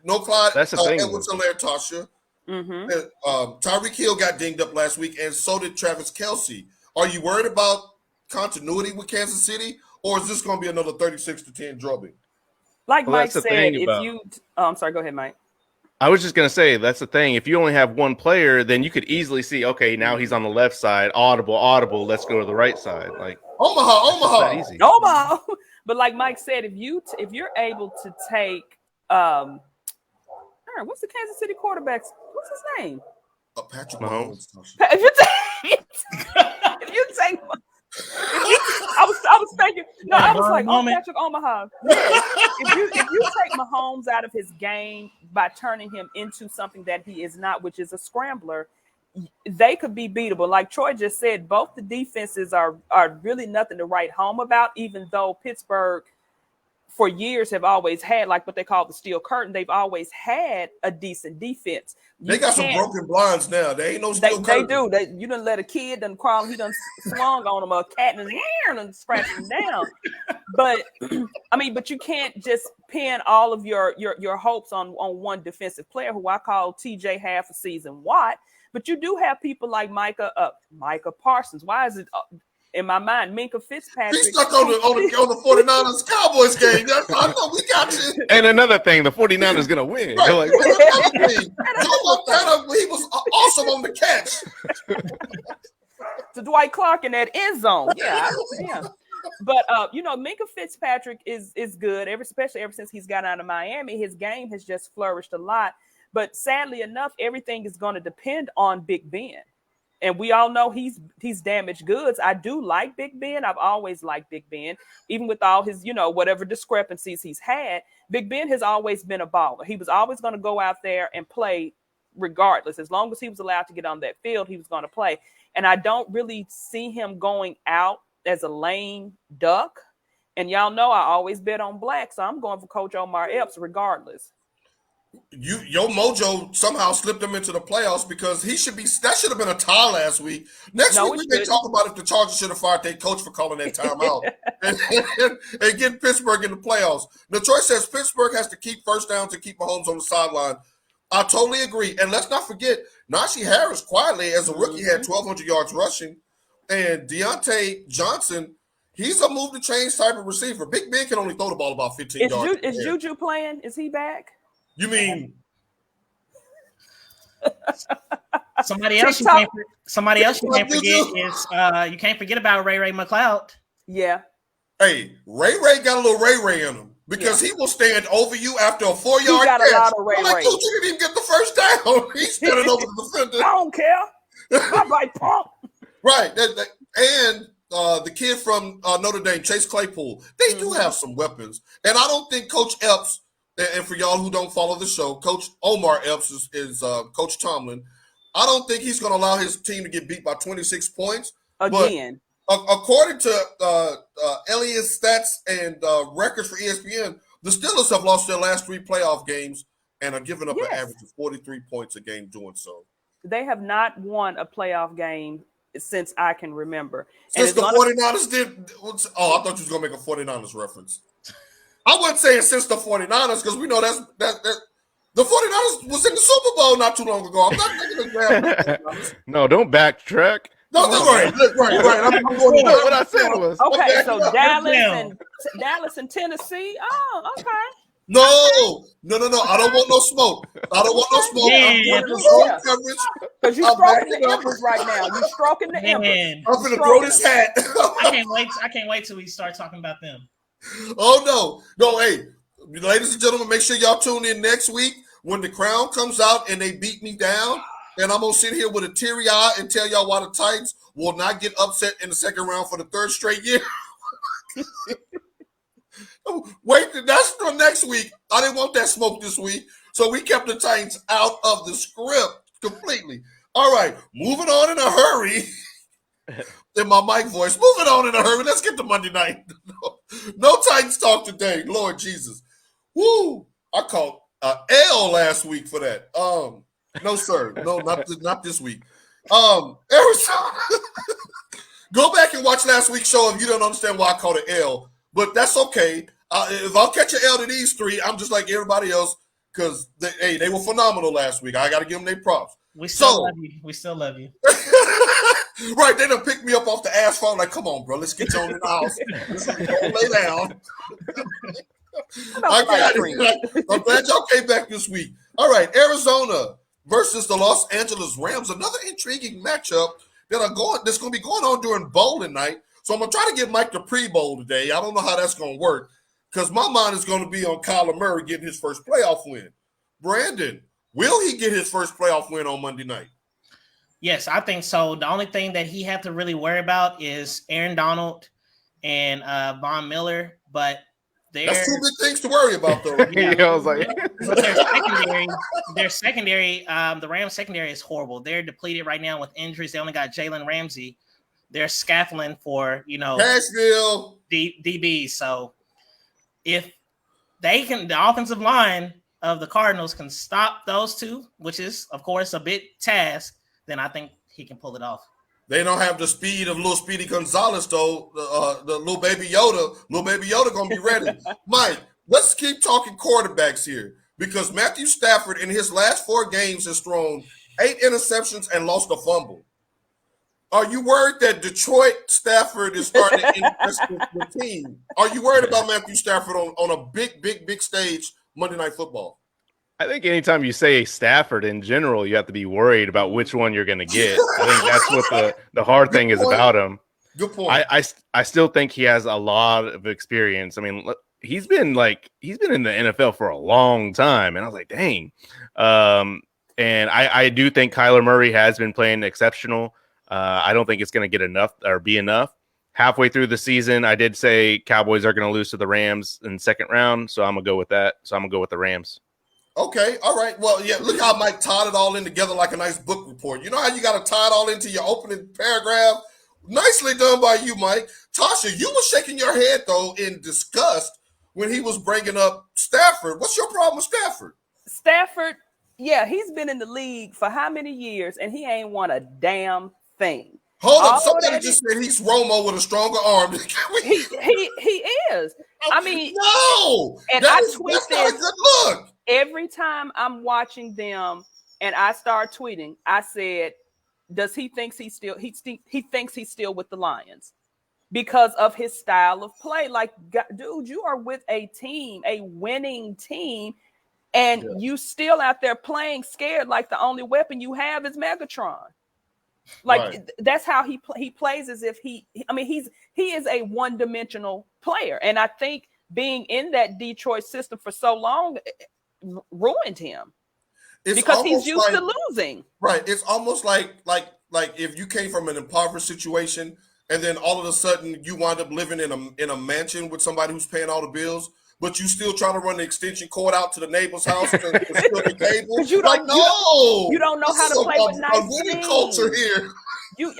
No Clyde Edwards-Helaire, Tasha. Tyreek Hill got dinged up last week, and so did Travis Kelce. Are you worried about continuity with Kansas City, or is this going to be another 36-10 drubbing? Like Mike said, I'm sorry, go ahead, Mike. I was just going to say, that's the thing. If you only have one player, then you could easily see, okay, now he's on the left side, audible, let's go to the right side. Like Omaha. But like Mike said, if you're able to take what's the Kansas City quarterback's? What's his name? Patrick Mahomes. If you I was thinking. No, I was like, moment. Patrick Omaha. Yeah. If you take Mahomes out of his game by turning him into something that he is not, which is a scrambler, they could be beatable. Like Troy just said, both the defenses are really nothing to write home about, even though Pittsburgh for years have always had like what they call the steel curtain. They've always had a decent defense. They got some broken blinds now. They ain't no steel curtain. They do. You done let a kid done crawl. He done swung on them, a cat and scratched them down. But I mean, but you can't just pin all of your hopes on one defensive player who I call TJ half a season Watt. But you do have people like Micah Parsons. Why is it in my mind, Minkah Fitzpatrick? He's stuck on the 49ers Cowboys game. I know we got you. And another thing, the 49ers going to win. Right. Like, Joe Montana, he was awesome on the catch. To Dwight Clark in that end zone. Yeah, yeah. But Minkah Fitzpatrick is good, especially ever since he's got out of Miami. His game has just flourished a lot. But sadly enough, everything is going to depend on Big Ben. And we all know he's damaged goods. I do like Big Ben. I've always liked Big Ben, even with all his, whatever discrepancies he's had. Big Ben has always been a baller. He was always going to go out there and play regardless. As long as he was allowed to get on that field, he was going to play. And I don't really see him going out as a lame duck. And y'all know I always bet on black, so I'm going for Coach Omar Epps regardless. Your mojo somehow slipped him into the playoffs because that should have been a tie last week. Next week we may talk about if the Chargers should have fired their coach for calling that timeout and getting Pittsburgh in the playoffs. Detroit says Pittsburgh has to keep first downs to keep Mahomes on the sideline. I totally agree. And let's not forget, Najee Harris quietly as a rookie had 1,200 yards rushing, and Deontay Johnson, he's a move to change type of receiver. Big Ben can only throw the ball about 15 yards. Is Juju playing? Is he back? You mean somebody else? You can't forget is you can't forget about Ray McLeod. Yeah. Hey, Ray got a little Ray in him because he will stand over you after a 4-yard catch. He got a lot of Ray. Dude, you didn't even get the first down. He's standing over the defender. I don't care. I'm like pump. Right, and the kid from Notre Dame, Chase Claypool, they do have some weapons, and I don't think Coach Epps. And for y'all who don't follow the show, Coach Omar Epps is Coach Tomlin. I don't think he's going to allow his team to get beat by 26 points. Again. But according to Elliott's stats and records for ESPN, the Steelers have lost their last 3 playoff games and are giving up an average of 43 points a game doing so. They have not won a playoff game since I can remember. Since the 49ers did. Oh, I thought you was going to make a 49ers reference. I wasn't saying since the 49ers because we know that the 49ers was in the Super Bowl not too long ago. I'm not thinking of No, don't backtrack. No, that's right. I'm going to what I said was okay. So Dallas and Tennessee. Oh, okay. No. I don't want no smoke. I'm going coverage. Because you're stroking the embers right now. You're stroking the embers. I'm going to throw this hat. I can't wait till we start talking about them. Oh no! Hey, ladies and gentlemen, make sure y'all tune in next week when the Crown comes out and they beat me down, and I'm gonna sit here with a teary eye and tell y'all why the Titans will not get upset in the second round for the 3rd straight year. Wait, that's for next week. I didn't want that smoke this week, so we kept the Titans out of the script completely. All right, moving on in a hurry. In my mic voice, moving on in a hurry. Let's get to Monday night. No Titans talk today. Lord Jesus. Woo! I caught L last week for that. No, sir. No, not this week. Arizona. Go back and watch last week's show if you don't understand why I called it L. But that's okay. If I'll catch an L to these 3, I'm just like everybody else because they were phenomenal last week. I got to give them their props. We still love you. Right, they done picked me up off the asphalt. Like, come on, bro, let's get you on in the house. Don't lay down. I'm glad y'all came back this week. All right, Arizona versus the Los Angeles Rams. Another intriguing matchup that's going to be going on during bowling night. So I'm going to try to get Mike the pre-bowl today. I don't know how that's going to work because my mind is going to be on Kyler Murray getting his first playoff win. Brandon, will he get his first playoff win on Monday night? Yes, I think so. The only thing that he had to really worry about is Aaron Donald and Von Miller, but that's two big things to worry about, though. I was like, but their secondary, the Rams secondary is horrible. They're depleted right now with injuries. They only got Jalen Ramsey. They're scaffolding for Nashville DBs. So if they can, the offensive line of the Cardinals can stop those two, which is of course a big task, then I think he can pull it off. They don't have the speed of little Speedy Gonzalez, though. The little baby Yoda. Little baby Yoda gonna be ready. Mike, let's keep talking quarterbacks here because Matthew Stafford in his last 4 games has thrown 8 interceptions and lost a fumble. Are you worried that Detroit Stafford is starting to impress the team? Are you worried about Matthew Stafford on a big stage Monday Night Football? I think anytime you say Stafford in general, you have to be worried about which one you're going to get. I think that's what the hard thing is about him. Good point. I still think he has a lot of experience. I mean, he's been in the NFL for a long time, and I was like, dang. And I do think Kyler Murray has been playing exceptional. I don't think it's going to get enough or be enough. Halfway through the season, I did say Cowboys are going to lose to the Rams in the second round, so I'm going to go with that. So I'm going to go with the Rams. Okay, all right. Well, yeah, look how Mike tied it all in together like a nice book report. You know how you got to tie it all into your opening paragraph? Nicely done by you, Mike. Tasha, you were shaking your head, though, in disgust when he was bringing up Stafford. What's your problem with Stafford? Stafford, yeah, he's been in the league for how many years, and he ain't won a damn thing. Hold up, somebody just said he's Romo with a stronger arm. he is. I mean, no, and that's tweet not this a good look. Every time I'm watching them, and I start tweeting, I said, "Does he thinks he thinks he's still with the Lions because of his style of play? Like, dude, you are with a team, a winning team." And you still out there playing scared like the only weapon you have is Megatron. Like that's how he plays as if he is a one-dimensional player. And I think being in that Detroit system for so long ruined him because he's used to losing. Right. It's almost like if you came from an impoverished situation and then all of a sudden you wind up living in a mansion with somebody who's paying all the bills. But you still trying to run the extension cord out to the neighbor's house and steal the cable? You don't know how to play with nice winning culture here. You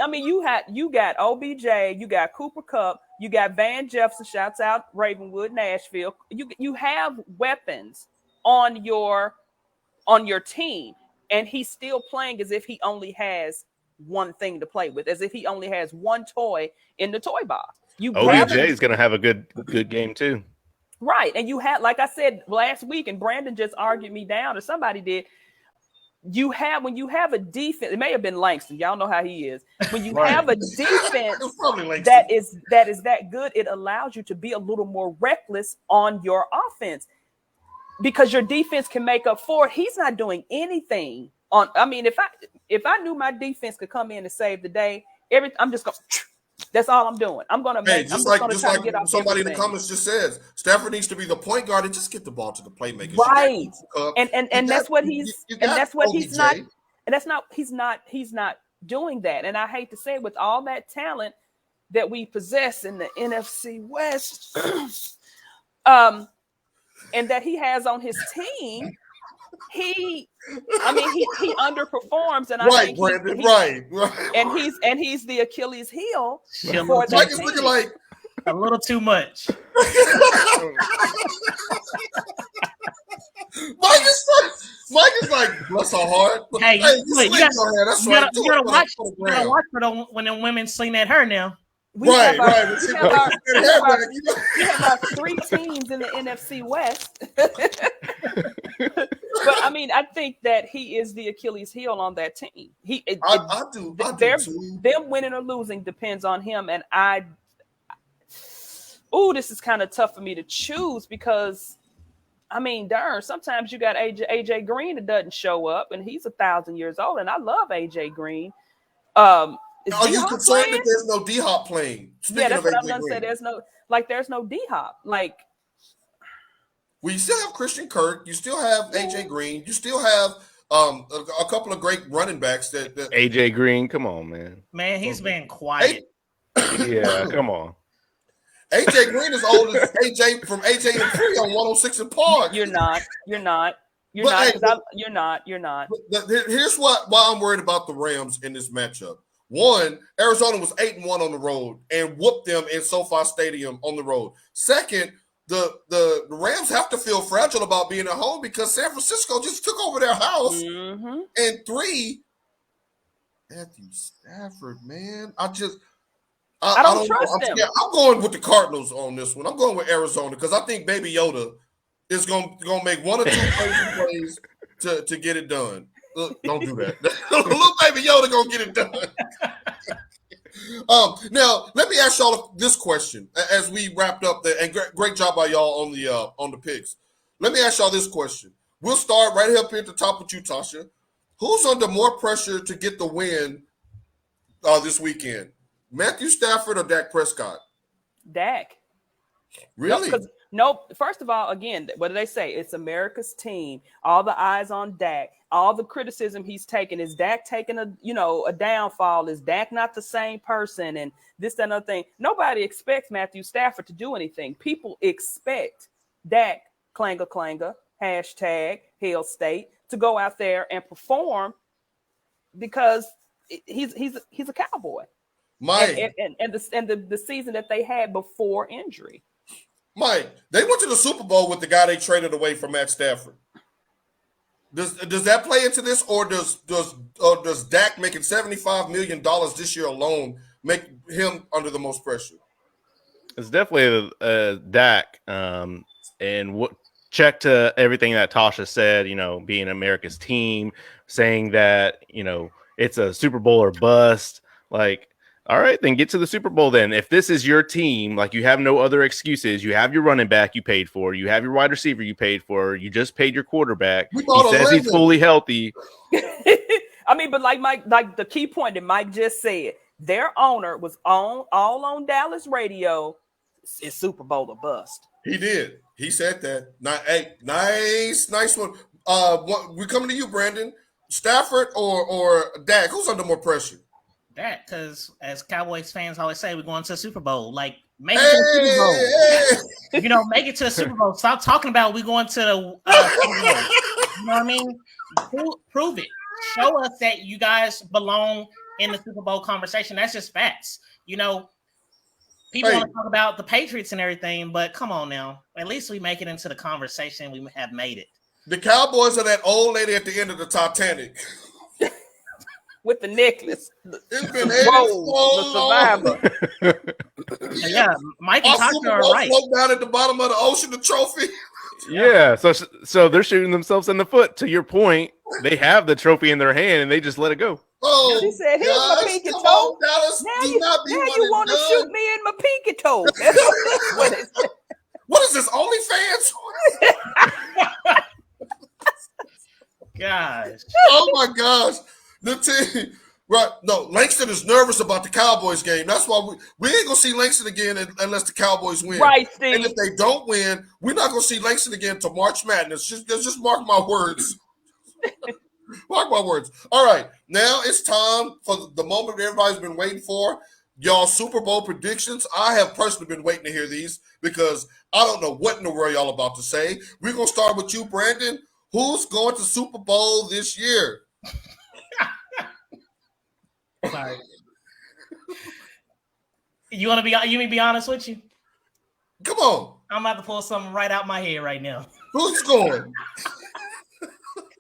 got OBJ, you got Cooper Kupp, you got Van Jefferson. Shouts out Ravenwood, Nashville. You have weapons on your team, and he's still playing as if he only has one thing to play with, as if he only has one toy in the toy box. OBJ is going to have a good game too. Right. And you had, like I said last week, and Brandon just argued me down, or somebody did. When you have a defense, it may have been Langston. Y'all know how he is. When you have a defense that is that good, it allows you to be a little more reckless on your offense because your defense can make up for it. He's not doing anything if I knew my defense could come in and save the day, I'm just going. That's all I'm doing. I'm going to make. Just like somebody in the comments just says, Stafford needs to be the point guard and just get the ball to the playmakers. Right, and that's what he's not. And he's not doing that. And I hate to say it, with all that talent that we possess in the NFC West, and that he has on his team, he underperforms, and I think Brandon, right, and he's the Achilles heel for that team. Looking like a little too much. Mike is like, bless her heart. Hey, you gotta watch for when the women sling at her now. We have our 3 teams in the NFC West. But I think that he is the Achilles heel on that team. I do too. Them winning or losing depends on him. And this is kind of tough for me to choose because, sometimes you got AJ Green that doesn't show up, and he's 1,000 years old, and I love AJ Green. Are you concerned that there's no D-Hop playing? That's what I'm going to say. There's no D-Hop. Well, you still have Christian Kirk. You still have AJ Green. You still have a couple of great running backs. That AJ Green, come on, man. Man, he's been quiet. Yeah, come on. AJ Green is old as AJ from AJ and Free on 106 and Park. You're not. You're not. You're But, not. hey, You're not. You're not. Here's why I'm worried about the Rams in this matchup. One, Arizona was 8-1 on the road and whooped them in SoFi Stadium on the road. Second, the Rams have to feel fragile about being at home because San Francisco just took over their house. Mm-hmm. And three, Matthew Stafford, man, I don't trust him. I'm going with the Cardinals on this one. I'm going with Arizona because I think Baby Yoda is going to make one or two crazy plays to get it done. Look, don't do that. Little Baby Yoda going to get it done. Now, let me ask y'all this question as we wrapped up. And great job by y'all on the picks. Let me ask y'all this question. We'll start right up here at the top with you, Tasha. Who's under more pressure to get the win this weekend? Matthew Stafford or Dak Prescott? Dak. Really? Nope. First of all, again, what do they say? It's America's team. All the eyes on Dak. All the criticism he's taken. Is Dak taking a downfall? Is Dak not the same person? And this, that, and other thing. Nobody expects Matthew Stafford to do anything. People expect Dak, clanger, hashtag Hail State, to go out there and perform because he's a Cowboy. Mike, and the season that they had before injury. Mike, they went to the Super Bowl with the guy they traded away from Matt Stafford. Does that play into this, or does Dak making $75 million this year alone make him under the most pressure? It's definitely Dak, and what check to everything that Tasha said. Being America's team, saying that it's a Super Bowl or bust. Like, all right, then get to the Super Bowl then. If this is your team, like, you have no other excuses. You have your running back you paid for. You have your wide receiver you paid for. You just paid your quarterback. He says he's fully healthy. I mean, but like the key point that Mike just said, their owner was all on Dallas radio. It's Super Bowl or bust. He did. He said that. Nice one. We're coming to you, Brandon. Stafford or Dak? Who's under more pressure? That, because as Cowboys fans always say, we're going to the Super Bowl. Like, make it to the Super Bowl. Make it to the Super Bowl. Stop talking about we going to the Super Bowl. You know what I mean? Prove it. Show us that you guys belong in the Super Bowl conversation. That's just facts. People want to talk about the Patriots and everything, but come on now. At least we make it into the conversation. We have made it. The Cowboys are that old lady at the end of the Titanic. With the necklace. It's been the survivor. Yeah, Mike and Tasha are right. Float down at the bottom of the ocean, the trophy. Yeah, so they're shooting themselves in the foot. To your point, they have the trophy in their hand and they just let it go. Oh, she said, "Here's my pinky toe. Now you want to shoot me in my pinky toe." What is this, OnlyFans? Gosh. Oh my gosh. The team, right? No, Langston is nervous about the Cowboys game. That's why we ain't gonna see Langston again unless the Cowboys win. Right, Steve. And if they don't win, we're not gonna see Langston again to March Madness. Just mark my words. Mark my words. All right, now it's time for the moment everybody's been waiting for. Y'all Super Bowl predictions. I have personally been waiting to hear these because I don't know what in the world y'all about to say. We're gonna start with you, Brandon. Who's going to Super Bowl this year? Sorry. You want me to be honest with you? Come on. I'm about to pull something right out my head right now. Who's going?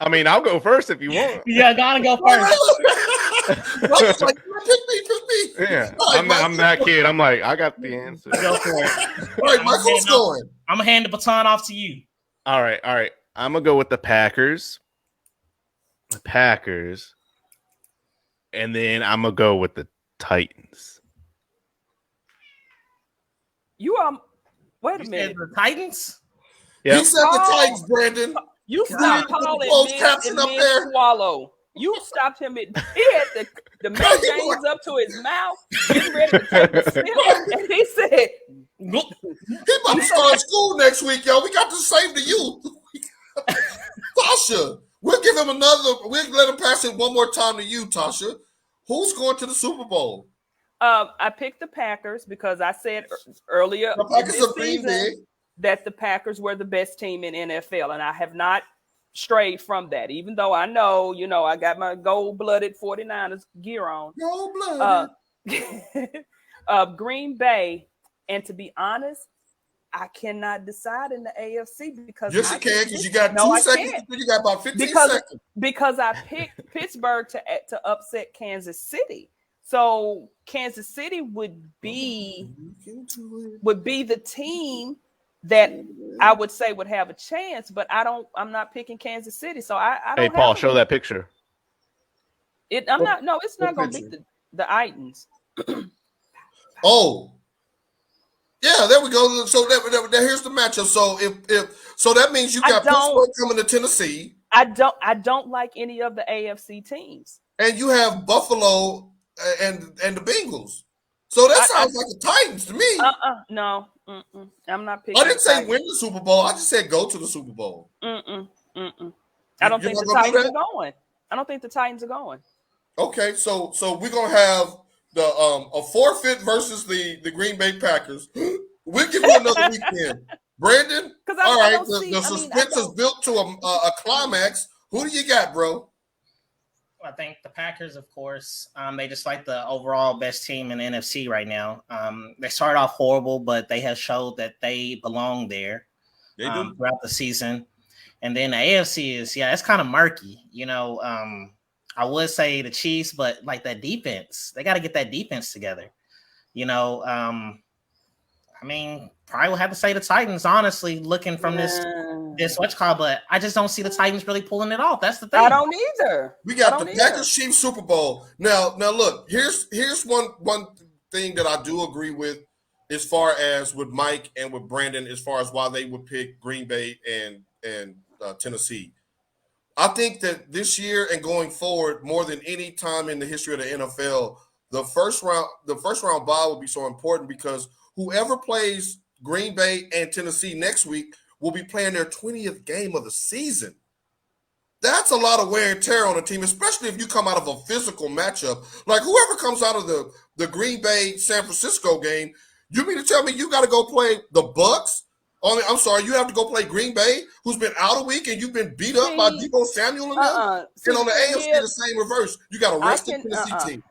I mean, I'll go first if you want. Yeah, gotta go first. Pick me. Yeah, I'm that kid. I'm like, I got the answer. Go for it. All right, Mike, who's going? I'm gonna hand the baton off to you. All right. I'm gonna go with the Packers. And then I'm gonna go with the Titans. Wait a minute. The Titans? Yep. He said the Titans, Brandon. You stopped calling mid-swallow. You stopped him. He had the mayonnaise up to his mouth, getting ready to take a sip, and he said, he about to start school next week, yo. We got the same to you. Tasha, we'll give him we'll let him pass it one more time to you, Tasha. Who's going to the Super Bowl? I picked the Packers because I said earlier The in Packers this are being season big. that the Packers were the best team in NFL, and I have not strayed from that. Even though I know, I got my gold-blooded 49ers gear on. Gold-blooded. Green Bay, and to be honest, I cannot decide in the AFC because Yes, you can, because you got 2 I seconds. can't. You got about 15 because seconds. because I picked Pittsburgh to upset Kansas City. So Kansas City would be the team that I would say would have a chance, but I'm not picking Kansas City. So I don't Hey, have Paul, show that picture. it's not going to beat the Titans. Oh. Yeah, there we go. So here's the matchup. So so that means you got Pittsburgh coming to Tennessee. I don't like any of the AFC teams. And you have Buffalo and the Bengals. So that sounds like the Titans to me. No. I'm not picking. I didn't say win the Super Bowl. I just said go to the Super Bowl. I don't think the Titans are going. I don't think the Titans are going. Okay, so we're gonna have the a forfeit versus the Green Bay Packers. We'll give you another weekend, Brandon. All right, the suspense is built to a climax. Who do you got, bro? I think the Packers, of course. They just like the overall best team in the NFC right now. They started off horrible, but they have showed that they belong there throughout the season. And then the AFC is, it's kind of murky. I would say the Chiefs, but like that defense, they got to get that defense together. Probably will have to say the Titans, honestly, looking from this what's called, but I just don't see the Titans really pulling it off. That's the thing. I don't either. We got the Packers Chiefs Super Bowl. Now look, here's one thing that I do agree with as far as with Mike and with Brandon, as far as why they would pick Green Bay and Tennessee. I think that this year and going forward, more than any time in the history of the NFL, the first round bye will be so important because whoever plays Green Bay and Tennessee next week will be playing their 20th game of the season. That's a lot of wear and tear on a team, especially if you come out of a physical matchup. Like whoever comes out of the Green Bay San Francisco game, you mean to tell me you got to go play the Bucks? I'm sorry, you have to go play Green Bay, who's been out a week and you've been beat up by Deebo Samuel and them. And on the AFC, the same reverse. You got a rested Tennessee team.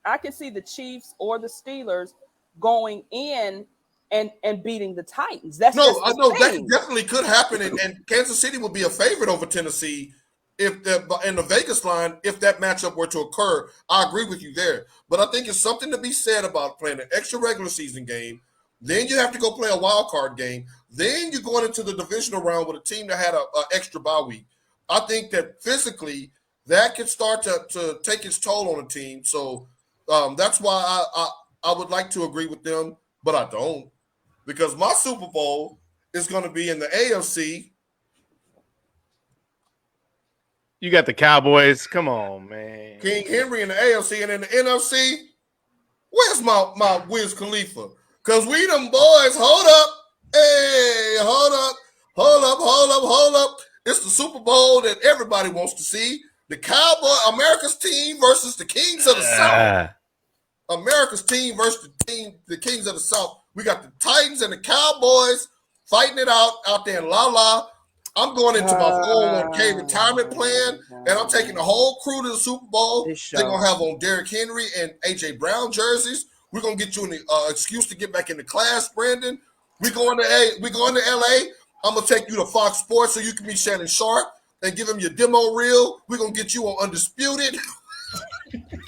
I can see the Chiefs or the Steelers going in and beating the Titans. I know that definitely could happen, and Kansas City would be a favorite over Tennessee in the Vegas line if that matchup were to occur. I agree with you there, but I think it's something to be said about playing an extra regular season game. Then you have to go play a wild card game. Then you're going into the divisional round with a team that had an extra bye week. I think that physically that can start to take its toll on a team. So that's why I would like to agree with them, but I don't. Because my Super Bowl is going to be in the AFC. You got the Cowboys. Come on, man. King Henry in the AFC, and in the NFC, where's my Wiz Khalifa? Because we them boys, hold up. Hey, hold up. It's the Super Bowl that everybody wants to see. The Cowboy, America's team versus the Kings of the South. America's team versus the Kings of the South. We got the Titans and the Cowboys fighting it out there in La La. I'm going into my 401k retirement plan, and I'm taking the whole crew to the Super Bowl. They're going to have on Derrick Henry and A.J. Brown jerseys. We're going to get you an excuse to get back into class, Brandon. We're going to L.A. I'm going to take you to Fox Sports so you can meet Shannon Sharp and give him your demo reel. We're going to get you on Undisputed.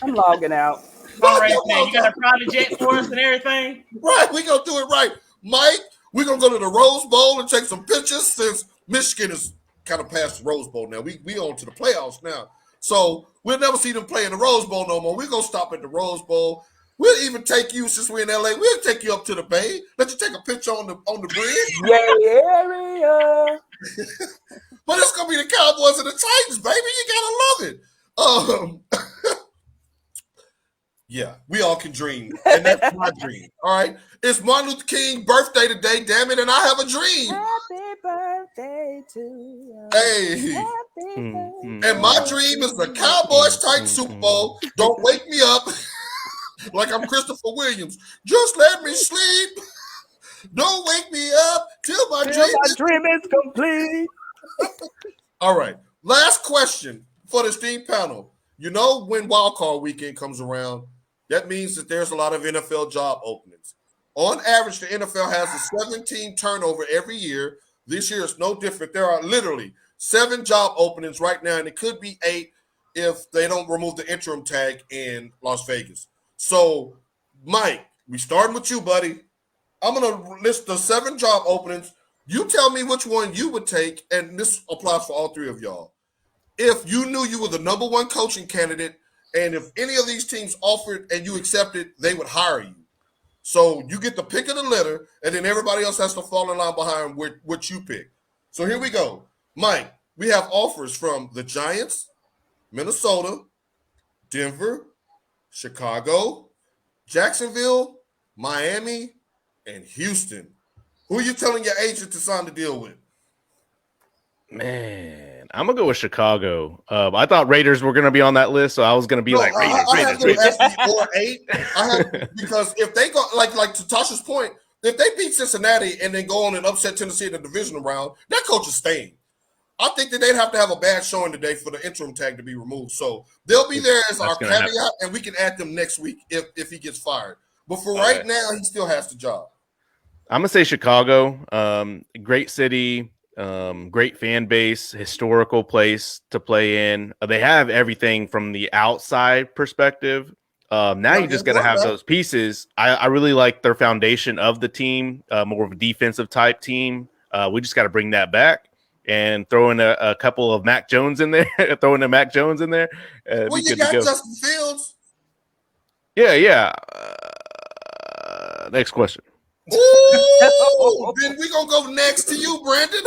I'm logging out. All right, man. You got a private jet for us and everything? Right. We're going to do it right. Mike, we're going to go to the Rose Bowl and take some pictures since Michigan is kind of past the Rose Bowl now. We on to the playoffs now. So we'll never see them play in the Rose Bowl no more. We're going to stop at the Rose Bowl. We'll even take you, since we're in L.A., we'll take you up to the Bay. Let you take a picture on the bridge. Yeah. But it's going to be the Cowboys and the Titans, baby. You got to love it. Yeah, we all can dream. And that's my dream. All right. It's Martin Luther King's birthday today, damn it, and I have a dream. Happy birthday to you. Hey. Happy birthday. And my dream is the Cowboys Titans Super Bowl. Don't wake me up. Like I'm Christopher Williams. Just let me sleep. Don't wake me up till my dream is complete. All right. Last question for the Steam panel. You know, when wildcard weekend comes around, that means that there's a lot of NFL job openings. On average, the NFL has a 17 turnover every year. This year is no different. There are literally 7 job openings right now, and it could be 8 if they don't remove the interim tag in Las Vegas. So, Mike, we starting with you, buddy. I'm going to list the 7 job openings. You tell me which one you would take, and this applies for all 3 of y'all. If you knew you were the number 1 coaching candidate, and if any of these teams offered and you accepted, they would hire you. So you get the pick of the litter, and then everybody else has to fall in line behind what you pick. So here we go. Mike, we have offers from the Giants, Minnesota, Denver, Chicago, Jacksonville, Miami, and Houston. Who are you telling your agent to sign the deal with? Man, I'm gonna go with Chicago. I thought Raiders were gonna be on that list, so I was gonna be Raiders. I have them as or 8. Because if they go like to Tasha's point, if they beat Cincinnati and then go on and upset Tennessee in the divisional round, that coach is staying. I think that they'd have to have a bad showing today for the interim tag to be removed. So they'll be there as our caveat, and we can add them next week if he gets fired. But for right now, he still has the job. I'm gonna say Chicago. Great city, great fan base, historical place to play in. They have everything from the outside perspective. Now you just got to have those pieces. I really like their foundation of the team, more of a defensive type team. We just got to bring that back and throw in a couple of Mac Jones in there. Throw in a Mac Jones in there. Well, you got Justin Fields. Yeah. Next question. Ooh, then we're going to go next to you, Brandon.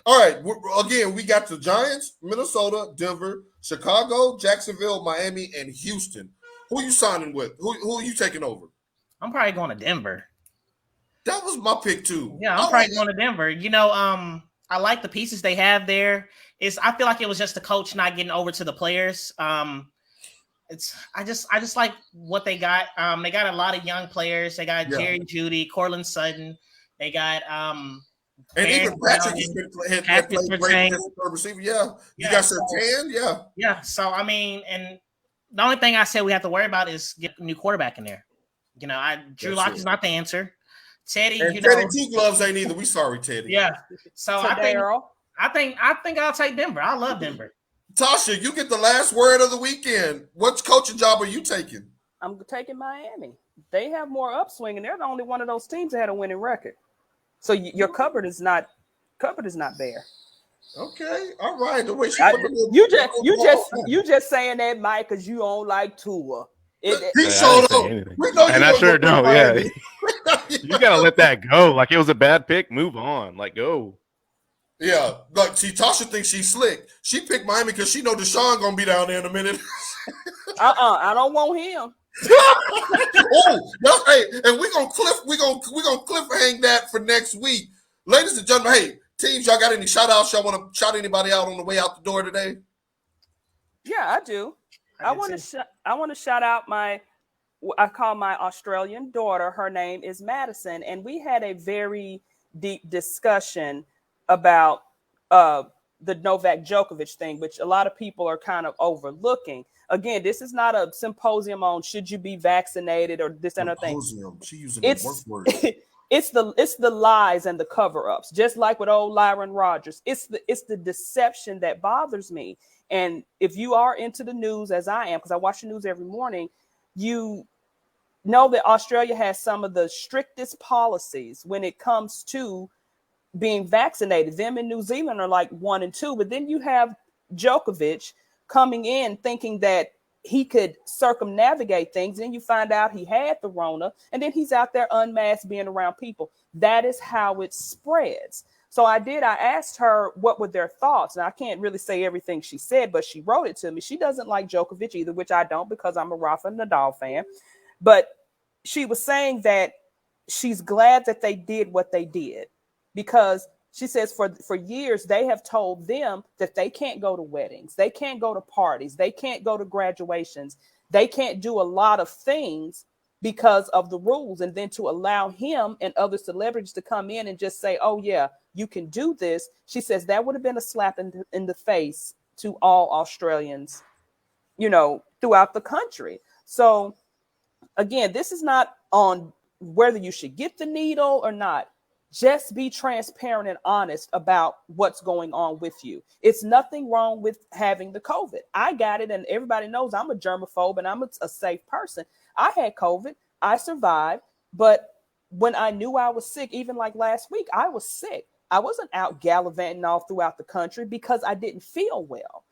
All right. Again, we got the Giants, Minnesota, Denver, Chicago, Jacksonville, Miami, and Houston. Who are you signing with? Who are you taking over? I'm probably going to Denver. That was my pick, too. Yeah, I'm probably going to Denver. You know, I like the pieces they have there. I feel like it was just the coach not getting over to the players. I just like what they got. They got a lot of young players. They got Jerry Jeudy, Cortland Sutton. They got and even Patrick had played great as a receiver. Yeah. You got Surtain. Yeah. So I mean, and the only thing I said we have to worry about is get a new quarterback in there. You know, Drew Lock is not the answer. Teddy, and Teddy Two Gloves ain't either. We sorry, Teddy. Yeah. So I think I'll take Denver. I love Denver. Tasha, you get the last word of the weekend. What coaching job are you taking? I'm taking Miami. They have more upswing, and they're the only one of those teams that had a winning record. So your cupboard is not bare. Okay, all right. The way you just saying that, Mike, because you don't like Tua. He showed up. And I sure don't. Yeah, you gotta let that go. Like it was a bad pick. Move on. Like go. Yeah, like see, Tasha thinks she's slick. She picked Miami because she know Deshaun gonna be down there in a minute. I don't want him. Hey, and we're gonna cliffhang that for next week, ladies and gentlemen. Hey, teams, y'all got any shout outs? Y'all want to shout anybody out on the way out the door today? Yeah, I do. I want to shout out I call my Australian daughter. Her name is Madison, and we had a very deep discussion about the Novak Djokovic thing, which a lot of people are kind of overlooking. Again, this is not a symposium on should you be vaccinated or this and other thing. She using the worst word. It's the lies and the cover-ups, just like with old Lyron Rogers. It's the deception that bothers me. And if you are into the news, as I am, because I watch the news every morning, you know that Australia has some of the strictest policies when it comes to being vaccinated. Them in New Zealand are like 1 and 2, but then you have Djokovic coming in thinking that he could circumnavigate things. Then you find out he had the Rona, and then he's out there unmasked being around people. That is how it spreads. So I asked her what were their thoughts, and I can't really say everything she said, but she wrote it to me. She doesn't like Djokovic either, which I don't because I'm a Rafa Nadal fan. But she was saying that she's glad that they did what they did because she says for years they have told them that they can't go to weddings, they can't go to parties, they can't go to graduations. they can't do a lot of things because of the rules. And then to allow him and other celebrities to come in and just say, oh, yeah, you can do this. She says that would have been a slap in the face to all Australians, throughout the country. So again, this is not on whether you should get the needle or not. Just be transparent and honest about what's going on with you. It's nothing wrong with having the COVID. I got it, and everybody knows I'm a germaphobe and I'm a safe person. I had COVID. I survived. But when I knew I was sick, even like last week, I was sick. I wasn't out gallivanting all throughout the country because I didn't feel well.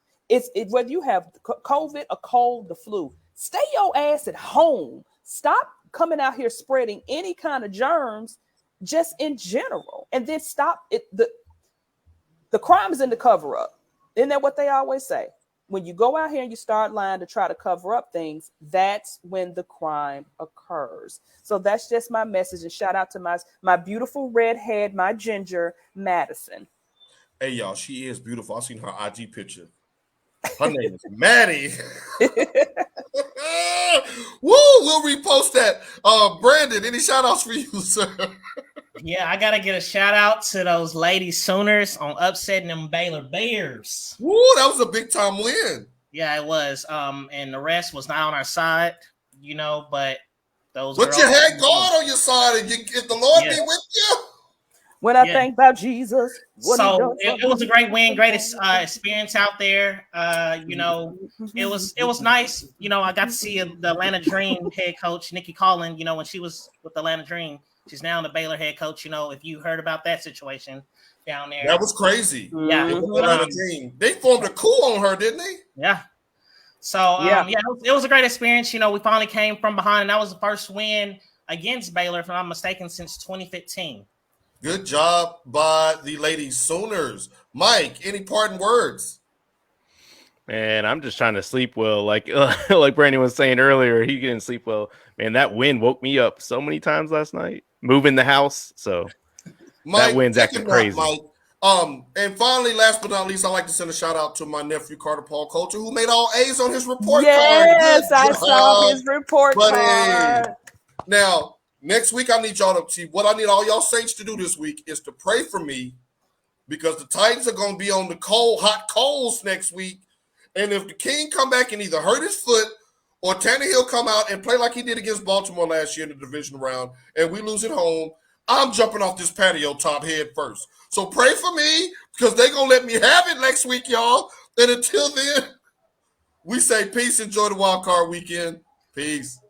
Whether you have COVID, a cold, the flu, stay your ass at home. Stop coming out here spreading any kind of germs just in general. And then stop it. The crime is in the cover up. Isn't that what they always say? When you go out here and you start lying to try to cover up things, that's when the crime occurs. So that's just my message. And shout out to my beautiful redhead, my ginger, Madison. Hey, y'all, she is beautiful. I've seen her IG picture. Her name is Maddie. Woo! We'll repost that. Brandon, any shout outs for you, sir? Yeah, I gotta get a shout out to those lady Sooners on upsetting them Baylor Bears. Woo, that was a big time win. Yeah, it was. And the rest was not on our side, but those. But you had God on your side, and if the Lord be with you. When I think about Jesus, so it was a great win, great experience out there. It was nice. I got to see the Atlanta Dream head coach Nikki Collin. When she was with the Atlanta Dream, she's now the Baylor head coach. If you heard about that situation down there, that was crazy. Yeah, Atlanta Dream. They formed a coup on her, didn't they? Yeah. So it was a great experience. We finally came from behind, and that was the first win against Baylor, if I'm not mistaken, since 2015. Good job by the Lady Sooners. Mike, any parting words? Man, I'm just trying to sleep well. Like Brandon was saying earlier, he didn't sleep well. Man, that wind woke me up so many times last night. Moving the house, so Mike, that wind's acting crazy. Mike. And finally, last but not least, I'd like to send a shout out to my nephew Carter Paul Coulter, who made all A's on his report card. Yes, I saw his report card. Now, next week, I need y'all to see what I need all y'all Saints to do this week is to pray for me, because the Titans are going to be on the hot coals next week. And if the King come back and either hurt his foot or Tannehill come out and play like he did against Baltimore last year in the division round and we lose at home, I'm jumping off this patio top head first. So pray for me, because they're going to let me have it next week, y'all. And until then, we say peace. Enjoy the wild card weekend. Peace.